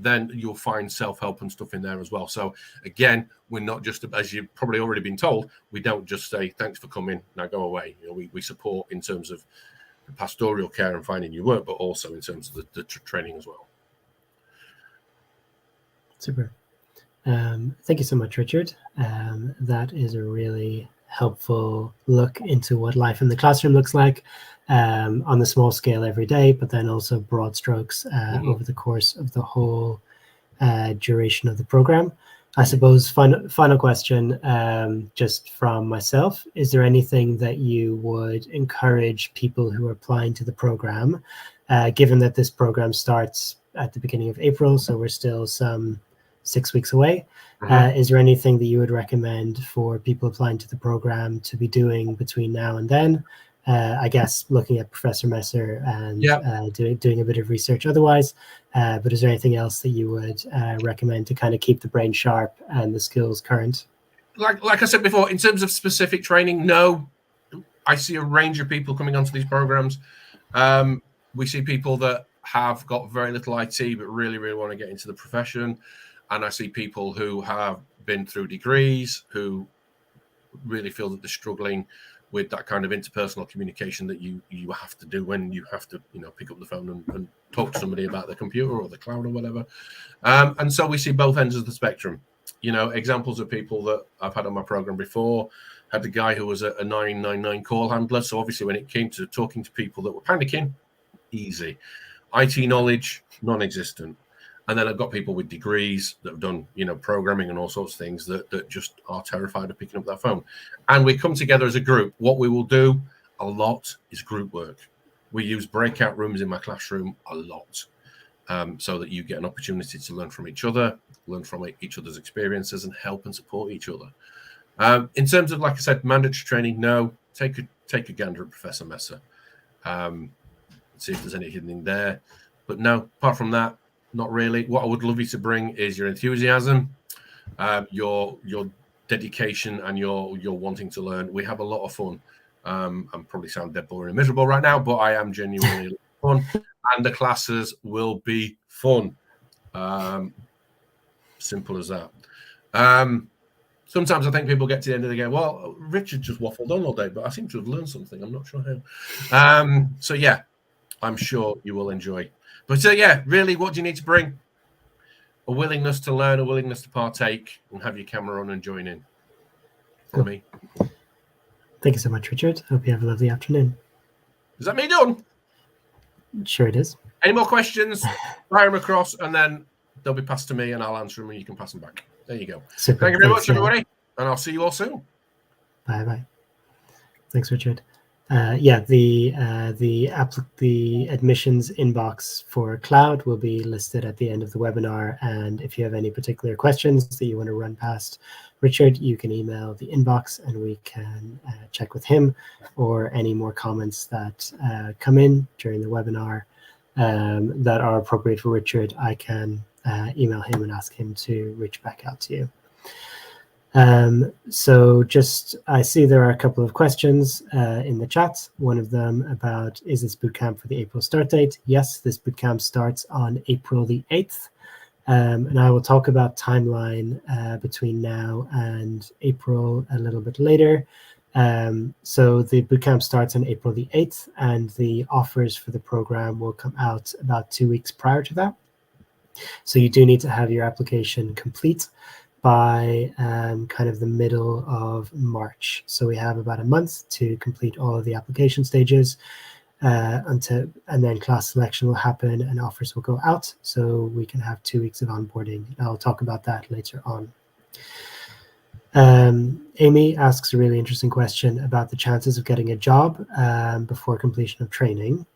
then you'll find self-help and stuff in there as well. So again, we're not just, as you've probably already been told, we don't just say, thanks for coming, now go away. You know, we support in terms of the pastoral care and finding new work, but also in terms of the training as well.
Super. Thank you so much, Richard. That is a really helpful look into what life in the classroom looks like on the small scale every day, but then also broad strokes over the course of the whole duration of the program. I suppose final question, just from myself. Is there anything that you would encourage people who are applying to the program, given that this program starts at the beginning of April, so we're still some 6 weeks away? Is there anything that you would recommend for people applying to the program to be doing between now and then? I guess looking at Professor Messer and doing a bit of research otherwise. But is there anything else that you would recommend to kind of keep the brain sharp and the skills current?
Like I said before, in terms of specific training, no. I see a range of people coming onto these programs. We see people that have got very little IT but really, really want to get into the profession. And I see people who have been through degrees who really feel that they're struggling with that kind of interpersonal communication that you have to do when you have to, pick up the phone and talk to somebody about the computer or the cloud or whatever. And so we see both ends of the spectrum. Examples of people that I've had on my program before. Had a guy who was a 999 call handler. So obviously when it came to talking to people that were panicking, easy. IT knowledge, non-existent. And then I've got people with degrees that have done, programming and all sorts of things that just are terrified of picking up that phone. And we come together as a group. What we will do a lot is group work. We use breakout rooms in my classroom a lot, so that you get an opportunity to learn from each other, learn from each other's experiences, and help and support each other. In terms of, like I said, mandatory training, no. Take a gander at Professor Messer. See if there's anything there. But no, apart from that, not really. What I would love you to bring is your enthusiasm, your dedication, and your wanting to learn. We have a lot of fun. I'm probably sound dead boring and miserable right now, but I am genuinely fun, and the classes will be fun. Simple as that. Sometimes I think people get to the end of the game. Well, Richard just waffled on all day, but I seem to have learned something. I'm not sure how. So yeah, I'm sure you will enjoy. But yeah, really, what do you need to bring? A willingness to learn, a willingness to partake, and have your camera on and join in. From me.
Thank you so much, Richard. Hope you have a lovely afternoon.
Is that me done?
Sure it is.
Any more questions? Fire them across, and then they'll be passed to me, and I'll answer them, and you can pass them back. There you go.
Super.
Thank you very much, everybody, and I'll see you all soon.
Bye-bye. Thanks, Richard. The admissions inbox for cloud will be listed at the end of the webinar. And if you have any particular questions that you want to run past Richard, you can email the inbox and we can check with him, or any more comments that come in during the webinar that are appropriate for Richard, I can email him and ask him to reach back out to you. So I see there are a couple of questions in the chat. One of them about, is this bootcamp for the April start date? Yes, this bootcamp starts on April the 8th. And I will talk about timeline between now and April a little bit later. So the bootcamp starts on April the 8th, and the offers for the program will come out about 2 weeks prior to that. So you do need to have your application complete by kind of the middle of March. So we have about a month to complete all of the application stages, and then class selection will happen and offers will go out. So we can have 2 weeks of onboarding. I'll talk about that later on. Amy asks a really interesting question about the chances of getting a job before completion of training.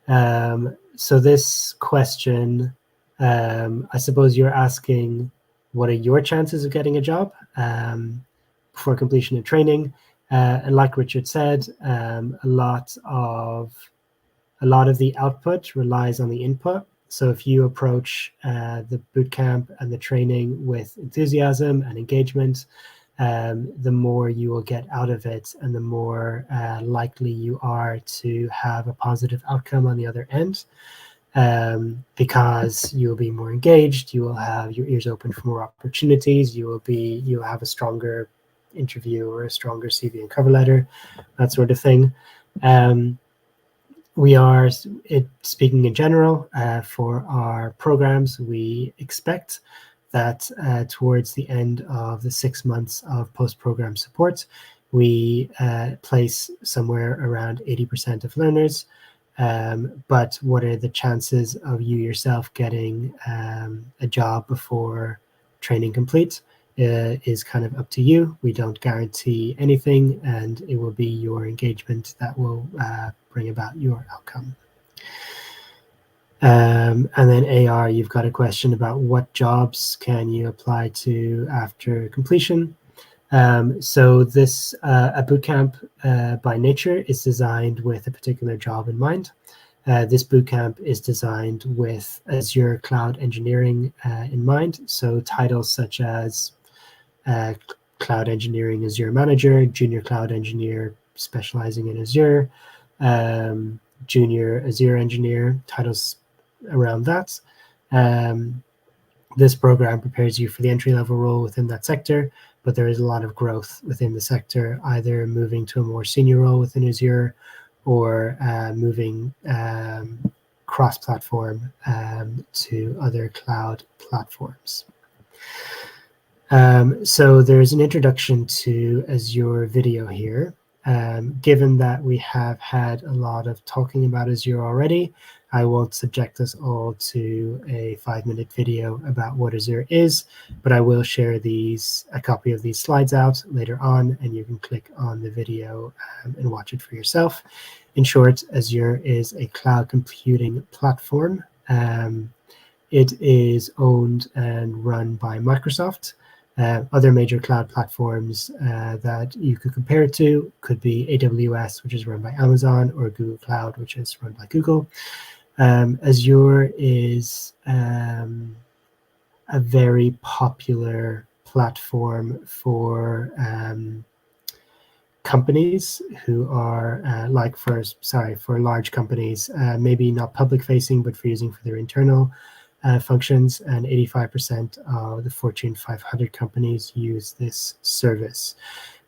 So this question, I suppose you're asking, what are your chances of getting a job before completion of training? And like Richard said, a lot of the output relies on the input. So if you approach the bootcamp and the training with enthusiasm and engagement, the more you will get out of it, and the more likely you are to have a positive outcome on the other end. Because you will be more engaged, you will have your ears open for more opportunities, you'll have a stronger interview or a stronger CV and cover letter, that sort of thing. Speaking in general, for our programs, we expect that towards the end of the 6 months of post-program support, we place somewhere around 80% of learners. But what are the chances of you yourself getting a job before training complete? is kind of up to you. We don't guarantee anything, and it will be your engagement that will bring about your outcome. And then AR, you've got a question about what jobs can you apply to after completion. So this a bootcamp by nature is designed with a particular job in mind. This bootcamp is designed with Azure Cloud Engineering in mind. So titles such as Cloud Engineering Azure Manager, Junior Cloud Engineer specializing in Azure, Junior Azure Engineer, titles around that. This program prepares you for the entry-level role within that sector, but there is a lot of growth within the sector, either moving to a more senior role within Azure or moving cross-platform to other cloud platforms. So there's an introduction to Azure video here. Given that we have had a lot of talking about Azure already, I won't subject us all to a 5-minute video about what Azure is, but I will share a copy of these slides out later on, and you can click on the video and watch it for yourself. In short, Azure is a cloud computing platform. It is owned and run by Microsoft. Other major cloud platforms that you could compare it to could be AWS, which is run by Amazon, or Google Cloud, which is run by Google. Azure is a very popular platform for companies who are for large companies, maybe not public facing, but for using for their internal functions, and 85% of the Fortune 500 companies use this service.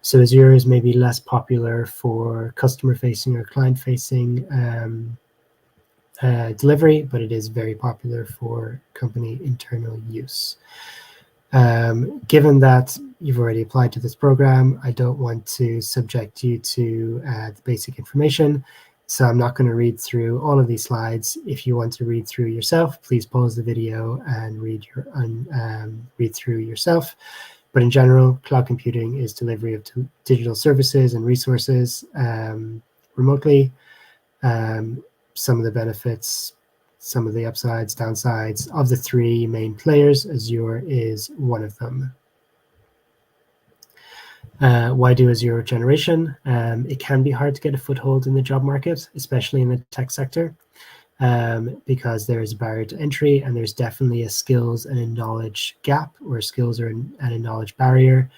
So Azure is maybe less popular for customer-facing or client-facing delivery, but it is very popular for company internal use. Given that you've already applied to this program, I don't want to subject you to the basic information. So I'm not going to read through all of these slides. If you want to read through yourself, please pause the video and read through yourself. But in general, cloud computing is delivery of digital services and resources remotely. Some of the benefits, some of the upsides, downsides of the 3 main players, Azure is one of them. Why do Azure generation? It can be hard to get a foothold in the job market, especially in the tech sector, because there is a barrier to entry, and there's definitely a skills and a knowledge gap, or skills and a knowledge barrier,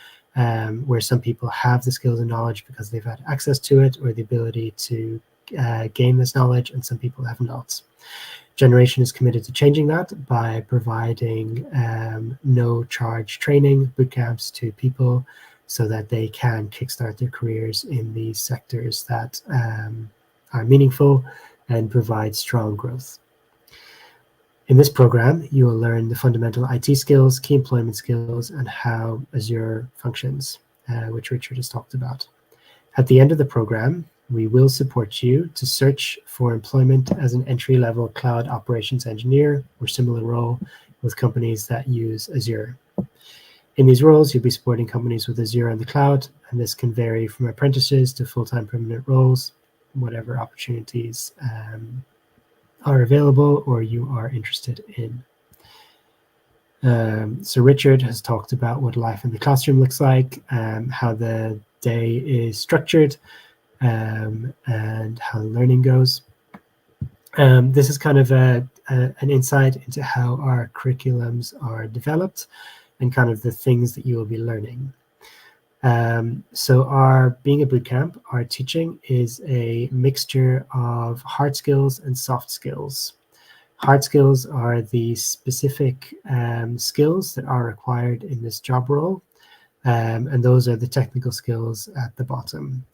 where some people have the skills and knowledge because they've had access to it or the ability to gain this knowledge, and some people have not. Generation is committed to changing that by providing no-charge training, bootcamps to people, so that they can kickstart their careers in these sectors that are meaningful and provide strong growth. In this program, you will learn the fundamental IT skills, key employment skills, and how Azure functions, which Richard has talked about. At the end of the program, we will support you to search for employment as an entry-level cloud operations engineer or similar role with companies that use Azure. In these roles, you'll be supporting companies with Azure on the cloud, and this can vary from apprentices to full-time permanent roles, whatever opportunities are available or you are interested in. So Richard has talked about what life in the classroom looks like, how the day is structured, and how learning goes. This is kind of an insight into how our curriculums are developed and kind of the things that you will be learning. So being a bootcamp, our teaching is a mixture of hard skills and soft skills. Hard skills are the specific skills that are required in this job role, and those are the technical skills at the bottom.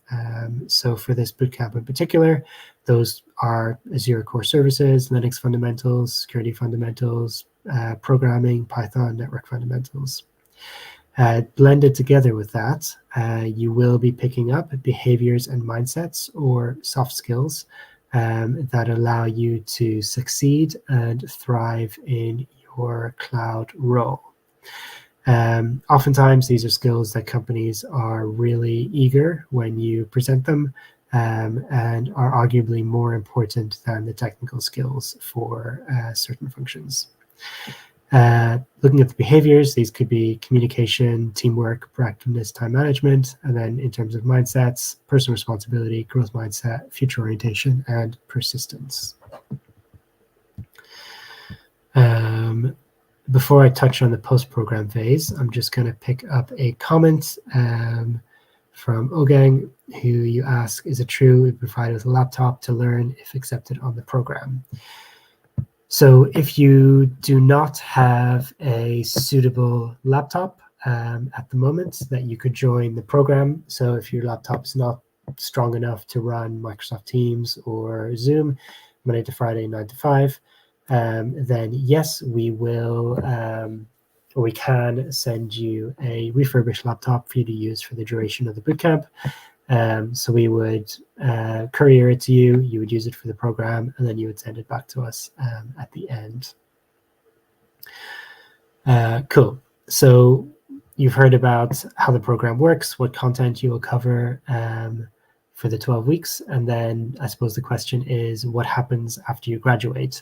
So for this bootcamp in particular, those are Azure Core Services, Linux fundamentals, security fundamentals, programming, Python, network fundamentals. Blended together with that, you will be picking up behaviors and mindsets, or soft skills, that allow you to succeed and thrive in your cloud role. Oftentimes, these are skills that companies are really eager when you present them, and are arguably more important than the technical skills for certain functions. Looking at the behaviors, these could be communication, teamwork, proactiveness, time management, and then in terms of mindsets, personal responsibility, growth mindset, future orientation, and persistence. Before I touch on the post-program phase, I'm just going to pick up a comment from Ogang, who you ask, is it true we provide with a laptop to learn if accepted on the program? So if you do not have a suitable laptop at the moment that you could join the program, so if your laptop is not strong enough to run Microsoft Teams or Zoom Monday to Friday, 9 to 5, then yes, we will, or we can send you a refurbished laptop for you to use for the duration of the bootcamp. So we would courier it to you, you would use it for the program, and then you would send it back to us at the end. Cool. So you've heard about how the program works, what content you will cover for the 12 weeks. And then I suppose the question is, what happens after you graduate?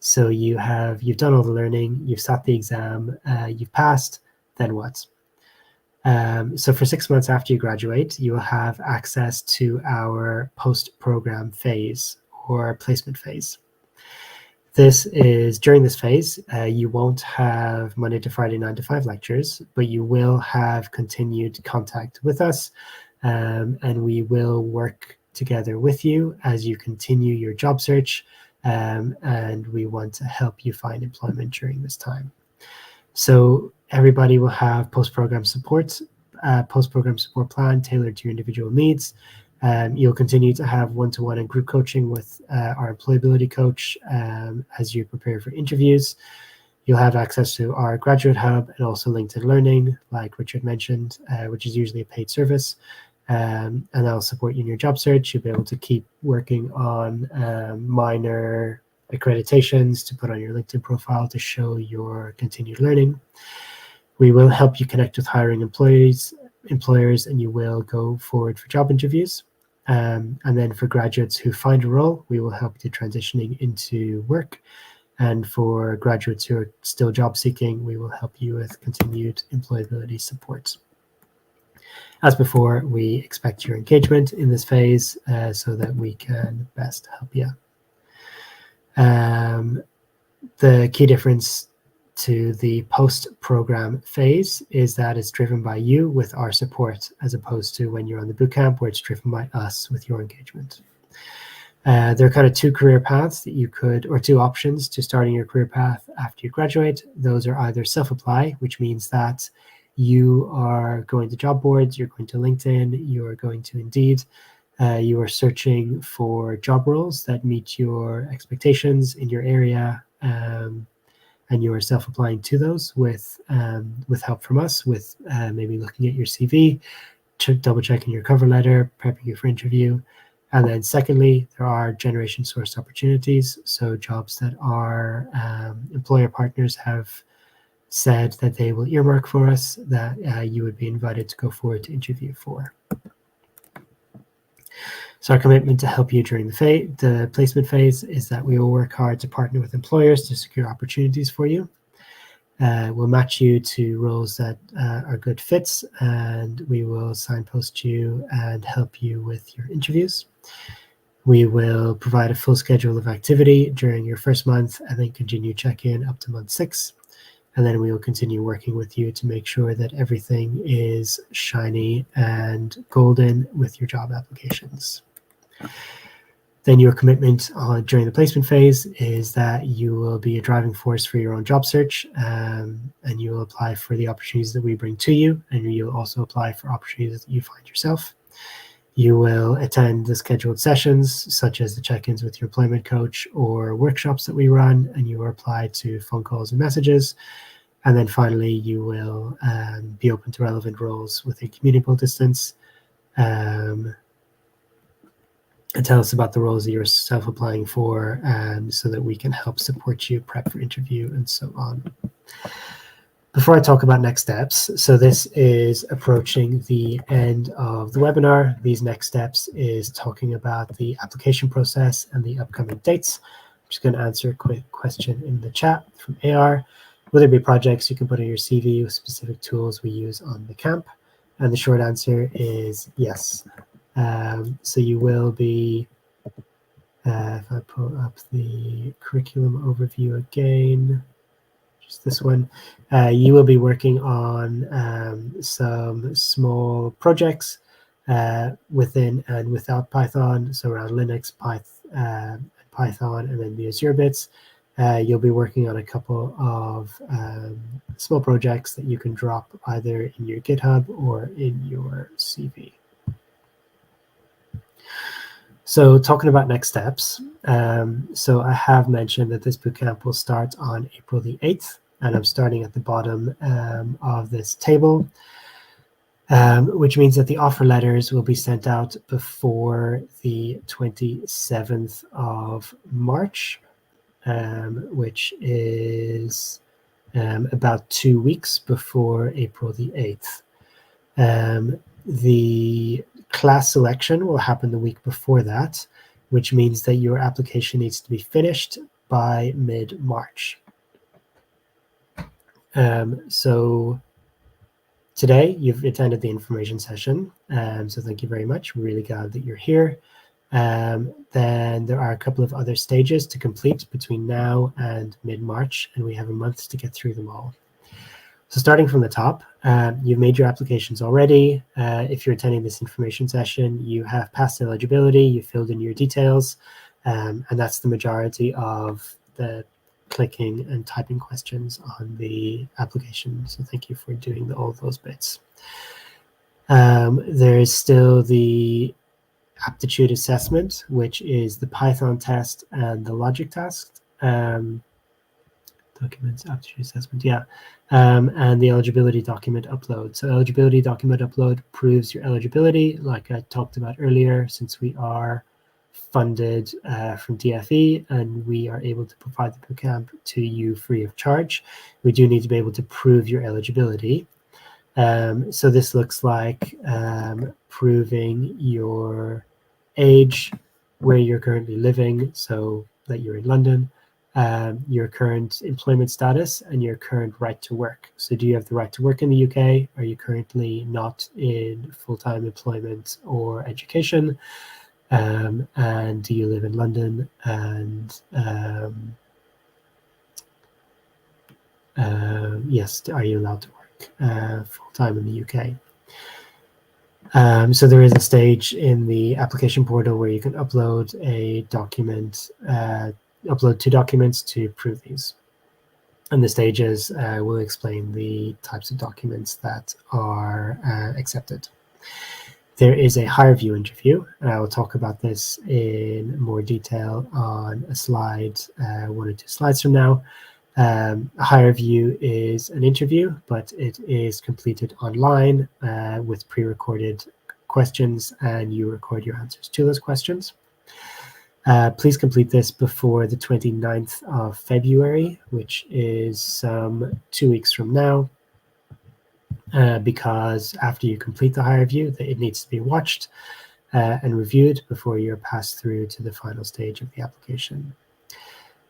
So you've done all the learning, you've sat the exam, you've passed, then what? So for 6 months after you graduate, you will have access to our post-program phase or placement phase. During this phase, you won't have Monday to Friday 9 to 5 lectures, but you will have continued contact with us, and we will work together with you as you continue your job search, and we want to help you find employment during this time. So everybody will have post-program support plan tailored to your individual needs. You'll continue to have one-to-one and group coaching with our employability coach as you prepare for interviews. You'll have access to our graduate hub and also LinkedIn Learning, like Richard mentioned, which is usually a paid service. And that'll support you in your job search. You'll be able to keep working on minor accreditations to put on your LinkedIn profile to show your continued learning. We will help you connect with hiring employers, and you will go forward for job interviews. And then for graduates who find a role, we will help you transitioning into work. And for graduates who are still job seeking, we will help you with continued employability support. As before, we expect your engagement in this phase so that we can best help you. The key difference to the post-program phase is that it's driven by you with our support, as opposed to when you're on the bootcamp, where it's driven by us with your engagement. There are kind of two career paths that you could, or two options to starting your career path after you graduate. Those are either self-apply, which means that you are going to job boards, you're going to LinkedIn, you're going to Indeed, you are searching for job roles that meet your expectations in your area, and you are self-applying to those with help from us, with maybe looking at your CV, double-checking your cover letter, prepping you for interview. And then secondly, there are generation-sourced opportunities, so jobs that our employer partners have said that they will earmark for us, that you would be invited to go forward to interview for. So our commitment to help you during the placement phase is that we will work hard to partner with employers to secure opportunities for you. We'll match you to roles that are good fits, and we will signpost you and help you with your interviews. We will provide a full schedule of activity during your first month and then continue check-in up to month 6. And then we will continue working with you to make sure that everything is shiny and golden with your job applications. Then your commitment during the placement phase is that you will be a driving force for your own job search, and you will apply for the opportunities that we bring to you, and you will also apply for opportunities that you find yourself. You will attend the scheduled sessions, such as the check-ins with your employment coach or workshops that we run, and you will reply to phone calls and messages. And then finally, you will be open to relevant roles within commutable distance. And tell us about the roles that you're self-applying for, so that we can help support you prep for interview and so on. Before I talk about next steps, so this is approaching the end of the webinar. These next steps is talking about the application process and the upcoming dates. I'm just going to answer a quick question in the chat from AR. Will there be projects you can put on your CV with specific tools we use on the camp? And the short answer is yes. So you will be, if I pull up the curriculum overview again, just this one, you will be working on some small projects within and without Python, so around Linux, Python, and then the Azure bits. You'll be working on a couple of small projects that you can drop either in your GitHub or in your CV. So talking about next steps, so I have mentioned that this bootcamp will start on April the 8th, and I'm starting at the bottom of this table, which means that the offer letters will be sent out before the 27th of March, which is about 2 weeks before April the 8th. The class selection will happen the week before that, which means that your application needs to be finished by mid-March. So today you've attended the information session, so thank you very much. We're really glad that you're here. Then there are a couple of other stages to complete between now and mid-March, and we have a month to get through them all. So starting from the top, you've made your applications already. If you're attending this information session, you have passed eligibility, you filled in your details, and that's the majority of the clicking and typing questions on the application. So thank you for doing all of those bits. There is still the aptitude assessment, which is the Python test and the logic test. Documents, aptitude assessment, yeah. And the eligibility document upload. So eligibility document upload proves your eligibility, like I talked about earlier, since we are funded from DFE and we are able to provide the bootcamp to you free of charge. We do need to be able to prove your eligibility. So this looks like proving your age, where you're currently living, so that you're in London, your current employment status, and your current right to work. So do you have the right to work in the UK? Are you currently not in full-time employment or education? And do you live in London? And yes, are you allowed to work full-time in the UK? So there is a stage in the application portal where you can upload a document, upload 2 documents to prove these. And the stages will explain the types of documents that are accepted. There is a higher view interview, and I will talk about this in more detail on a slide, 1 or 2 slides from now. A higher view is an interview, but it is completed online with pre-recorded questions, and you record your answers to those questions. Please complete this before the 29th of February, which is 2 weeks from now, because after you complete the higher view, it needs to be watched and reviewed before you're passed through to the final stage of the application.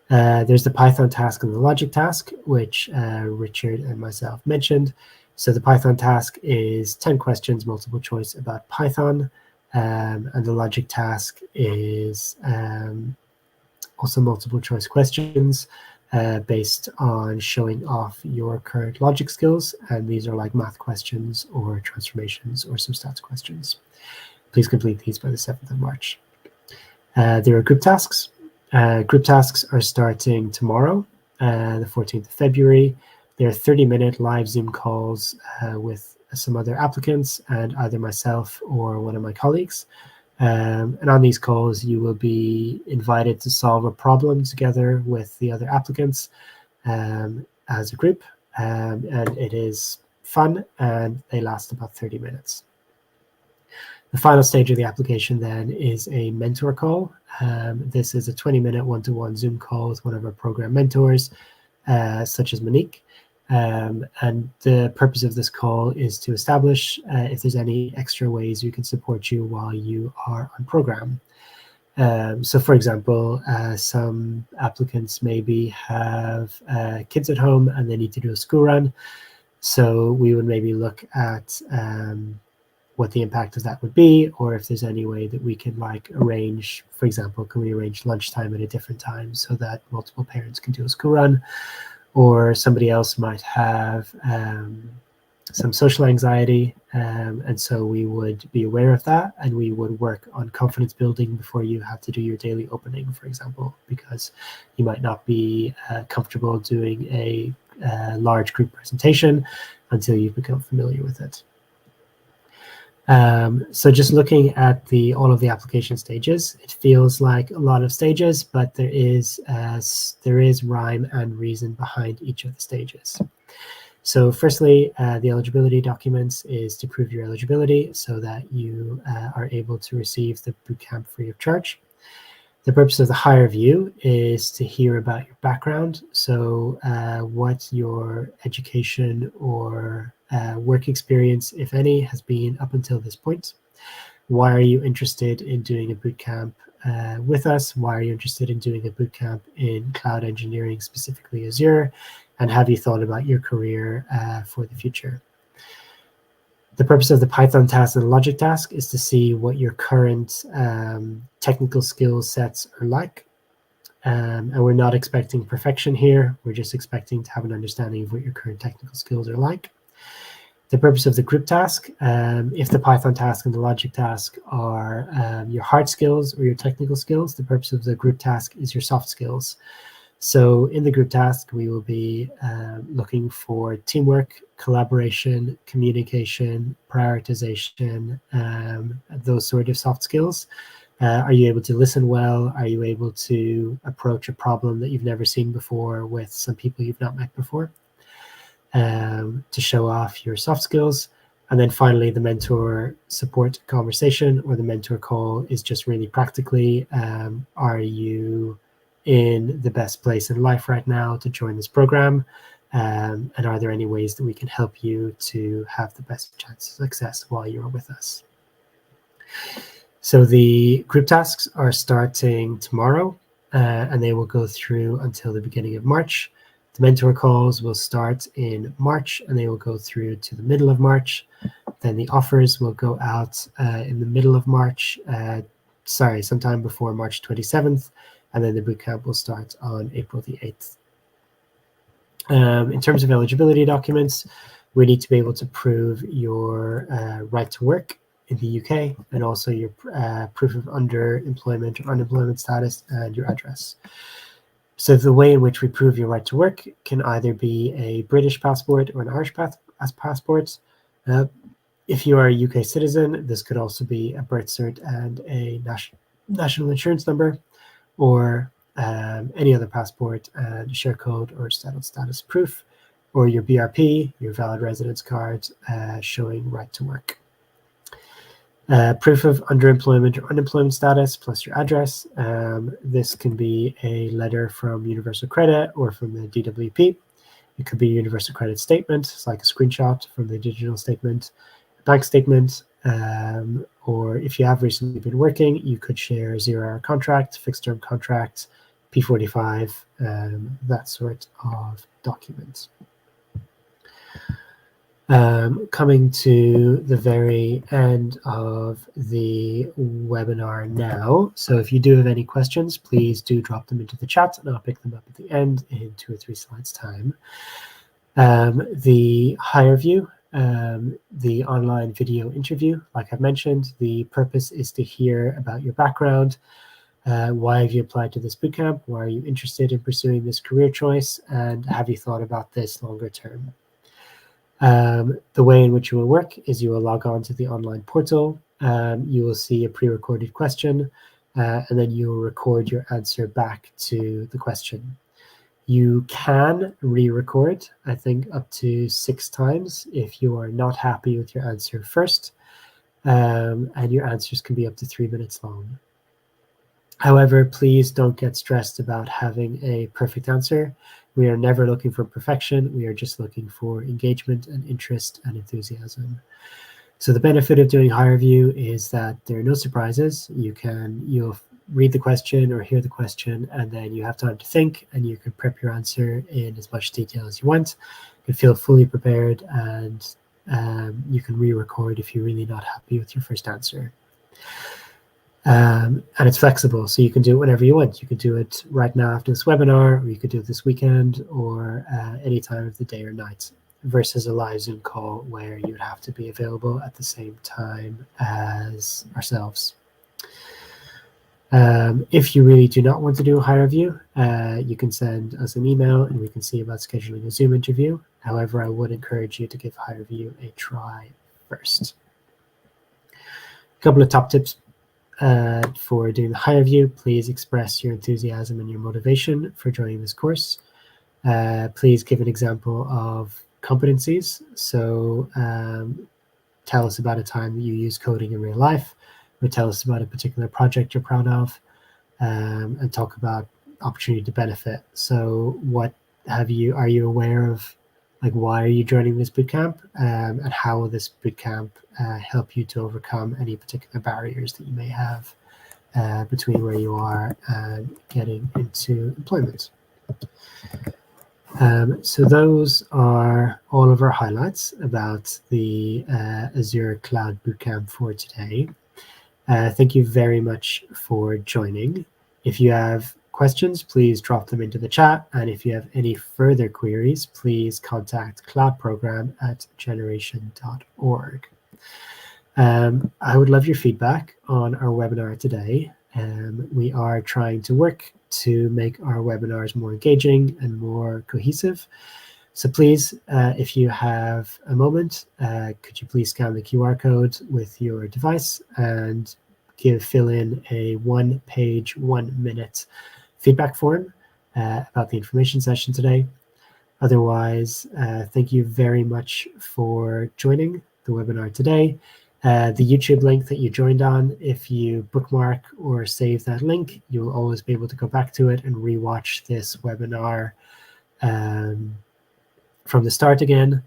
There's the Python task and the logic task, which Richard and myself mentioned. So the Python task is 10 questions, multiple choice about Python, and the logic task is also multiple choice questions based on showing off your current logic skills, and these are like math questions or transformations or some stats questions. Please complete these by the 7th of March. There are group tasks. Group tasks are starting tomorrow, the 14th of February. There are 30-minute live Zoom calls with some other applicants and either myself or one of my colleagues. And on these calls, you will be invited to solve a problem together with the other applicants as a group. And it is fun, and they last about 30 minutes. The final stage of the application then is a mentor call. This is a 20-minute one-to-one Zoom call with one of our program mentors, such as Monique. And the purpose of this call is to establish if there's any extra ways we can support you while you are on program. So for example, some applicants maybe have kids at home and they need to do a school run. So we would maybe look at what the impact of that would be, or if there's any way that we can like arrange, for example, can we arrange lunchtime at a different time so that multiple parents can do a school run, or somebody else might have some social anxiety, and so we would be aware of that, and we would work on confidence building before you have to do your daily opening, for example, because you might not be comfortable doing a large group presentation until you've become familiar with it. So just looking at all of the application stages, it feels like a lot of stages, but there is rhyme and reason behind each of the stages. So firstly, the eligibility documents is to prove your eligibility so that you are able to receive the bootcamp free of charge. The purpose of the higher view is to hear about your background. So what your education or work experience, if any, has been up until this point. Why are you interested in doing a bootcamp with us? Why are you interested in doing a bootcamp in cloud engineering, specifically Azure? And have you thought about your career for the future? The purpose of the Python task and the logic task is to see what your current technical skill sets are like. And we're not expecting perfection here. We're just expecting to have an understanding of what your current technical skills are like. The purpose of the group task, if the Python task and the logic task are your hard skills or your technical skills, the purpose of the group task is your soft skills. So in the group task, we will be looking for teamwork, collaboration, communication, prioritization, those sort of soft skills. Are you able to listen well? Are you able to approach a problem that you've never seen before with some people you've not met before? To show off your soft skills. And then finally, the mentor support conversation or the mentor call is just really practically, are you in the best place in life right now to join this program? And are there any ways that we can help you to have the best chance of success while you're with us? So the group tasks are starting tomorrow, and they will go through until the beginning of March. The mentor calls will start in March, and they will go through to the middle of March. Then the offers will go out in the middle of March, sometime before March 27th, and then the bootcamp will start on April the 8th. In terms of eligibility documents, we need to be able to prove your right to work in the UK and also your proof of underemployment or unemployment status and your address. So the way in which we prove your right to work can either be a British passport or an Irish passport. If you are a UK citizen, this could also be a birth cert and a national insurance number, or any other passport and a share code or settled status proof, or your BRP, your valid residence card showing right to work. Proof of underemployment or unemployment status plus your address. This can be a letter from Universal Credit or from the DWP. It could be a Universal Credit statement. It's like a screenshot from the digital statement, a bank statement, or if you have recently been working, you could share 0-hour contract, fixed term contract, P45, that sort of document. Coming to the very end of the webinar now. So if you do have any questions, please do drop them into the chat and I'll pick them up at the end in 2 or 3 slides time. The higher view, the online video interview, like I've mentioned, the purpose is to hear about your background. Why have you applied to this bootcamp? Why are you interested in pursuing this career choice? And have you thought about this longer term? The way in which you will work is you will log on to the online portal. You will see a pre-recorded question, and then you will record your answer back to the question. You can re-record, I think, up to 6 times if you are not happy with your answer first, and your answers can be up to 3 minutes long. However, please don't get stressed about having a perfect answer. We are never looking for perfection. We are just looking for engagement and interest and enthusiasm. So the benefit of doing high review is that there are no surprises. You'll read the question or hear the question, and then you have time to think, and you can prep your answer in as much detail as you want. You can feel fully prepared, and you can re-record if you're really not happy with your first answer. And it's flexible, so you can do it whenever you want. You could do it right now after this webinar, or you could do it this weekend, or any time of the day or night, versus a live Zoom call where you would have to be available at the same time as ourselves. If you really do not want to do a high review, you can send us an email and we can see about scheduling a Zoom interview. However, I would encourage you to give high review a try first. A couple of top tips for doing the high review. Please express your enthusiasm and your motivation for joining this course. Please give an example of competencies. So tell us about a time that you use coding in real life, or tell us about a particular project you're proud of, and talk about opportunity to benefit. So are you aware of, like, why are you joining this bootcamp, and how will this bootcamp help you to overcome any particular barriers that you may have between where you are and getting into employment. So those are all of our highlights about the Azure Cloud Bootcamp for today. Thank you very much for joining. If you have questions, please drop them into the chat. And if you have any further queries, please contact cloudprogram@generation.org. I would love your feedback on our webinar today. We are trying to work to make our webinars more engaging and more cohesive. So please, if you have a moment, could you please scan the QR code with your device and fill in a 1-page, 1-minute feedback form about the information session today. Otherwise, thank you very much for joining the webinar today. The YouTube link that you joined on, if you bookmark or save that link, you'll always be able to go back to it and rewatch this webinar from the start again.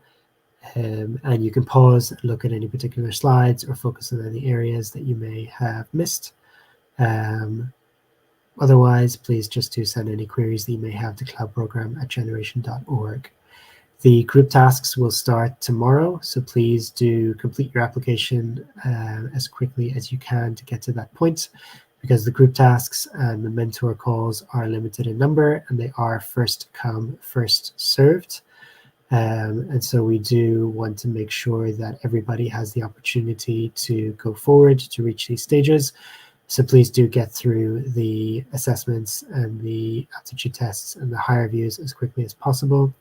And you can pause, look at any particular slides, or focus on any areas that you may have missed. Otherwise, please just do send any queries that you may have to cloudprogram@generation.org. The group tasks will start tomorrow, so please do complete your application as quickly as you can to get to that point, because the group tasks and the mentor calls are limited in number and they are first come, first served. And so we do want to make sure that everybody has the opportunity to go forward to reach these stages. So please do get through the assessments and the aptitude tests and the high reviews as quickly as possible.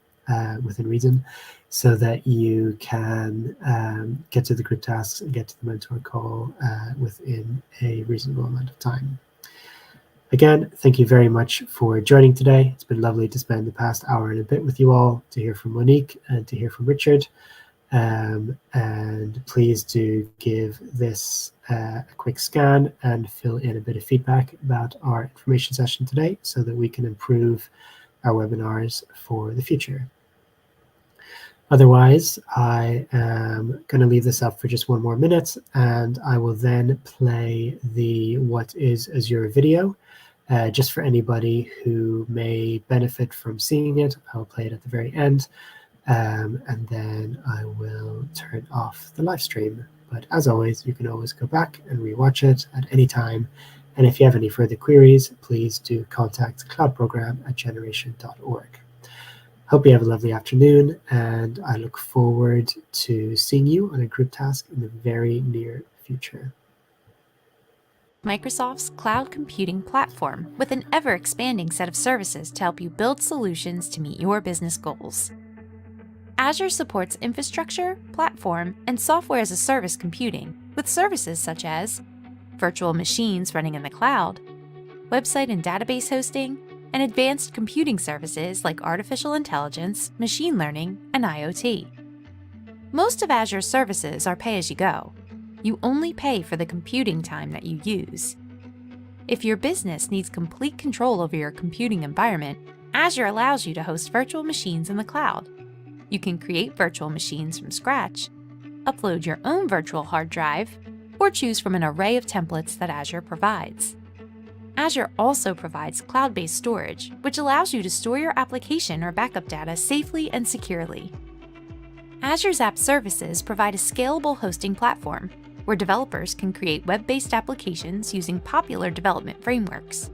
Within reason, so that you can get to the group tasks and get to the mentor call within a reasonable amount of time. Again, thank you very much for joining today. It's been lovely to spend the past hour and a bit with you all, to hear from Monique and to hear from Richard. And please do give this a quick scan and fill in a bit of feedback about our information session today so that we can improve our webinars for the future. Otherwise, I am going to leave this up for just 1 more minute, and I will then play the What is Azure video, just for anybody who may benefit from seeing it. I will play it at the very end, and then I will turn off the live stream. But as always, you can always go back and rewatch it at any time. And if you have any further queries, please do contact cloudprogram@generation.org. Hope you have a lovely afternoon, and I look forward to seeing you on a group task in the very near future.
Microsoft's cloud computing platform with an ever-expanding set of services to help you build solutions to meet your business goals. Azure supports infrastructure, platform, and software as a service computing with services such as virtual machines running in the cloud, website and database hosting, and advanced computing services like artificial intelligence, machine learning, and IoT. Most of Azure's services are pay-as-you-go. You only pay for the computing time that you use. If your business needs complete control over your computing environment, Azure allows you to host virtual machines in the cloud. You can create virtual machines from scratch, upload your own virtual hard drive, or choose from an array of templates that Azure provides. Azure also provides cloud-based storage, which allows you to store your application or backup data safely and securely. Azure's app services provide a scalable hosting platform where developers can create web-based applications using popular development frameworks.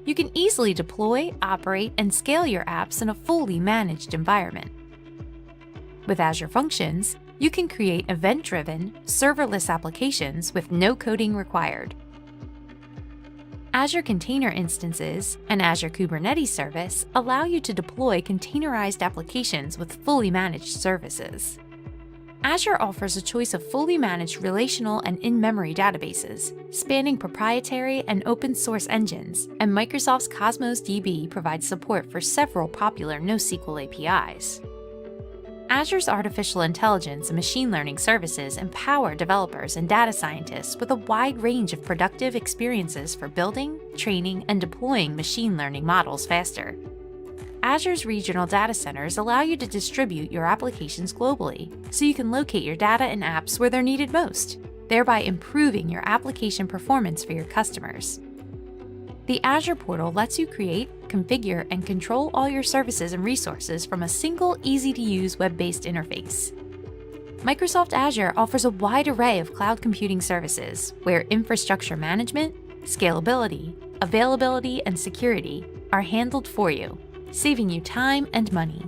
You can easily deploy, operate, and scale your apps in a fully managed environment. With Azure Functions, you can create event-driven, serverless applications with no coding required. Azure Container Instances and Azure Kubernetes Service allow you to deploy containerized applications with fully managed services. Azure offers a choice of fully managed relational and in-memory databases, spanning proprietary and open-source engines, and Microsoft's Cosmos DB provides support for several popular NoSQL APIs. Azure's artificial intelligence and machine learning services empower developers and data scientists with a wide range of productive experiences for building, training, and deploying machine learning models faster. Azure's regional data centers allow you to distribute your applications globally, so you can locate your data and apps where they're needed most, thereby improving your application performance for your customers. The Azure portal lets you create, configure, and control all your services and resources from a single, easy-to-use web-based interface. Microsoft Azure offers a wide array of cloud computing services where infrastructure management, scalability, availability, and security are handled for you, saving you time and money.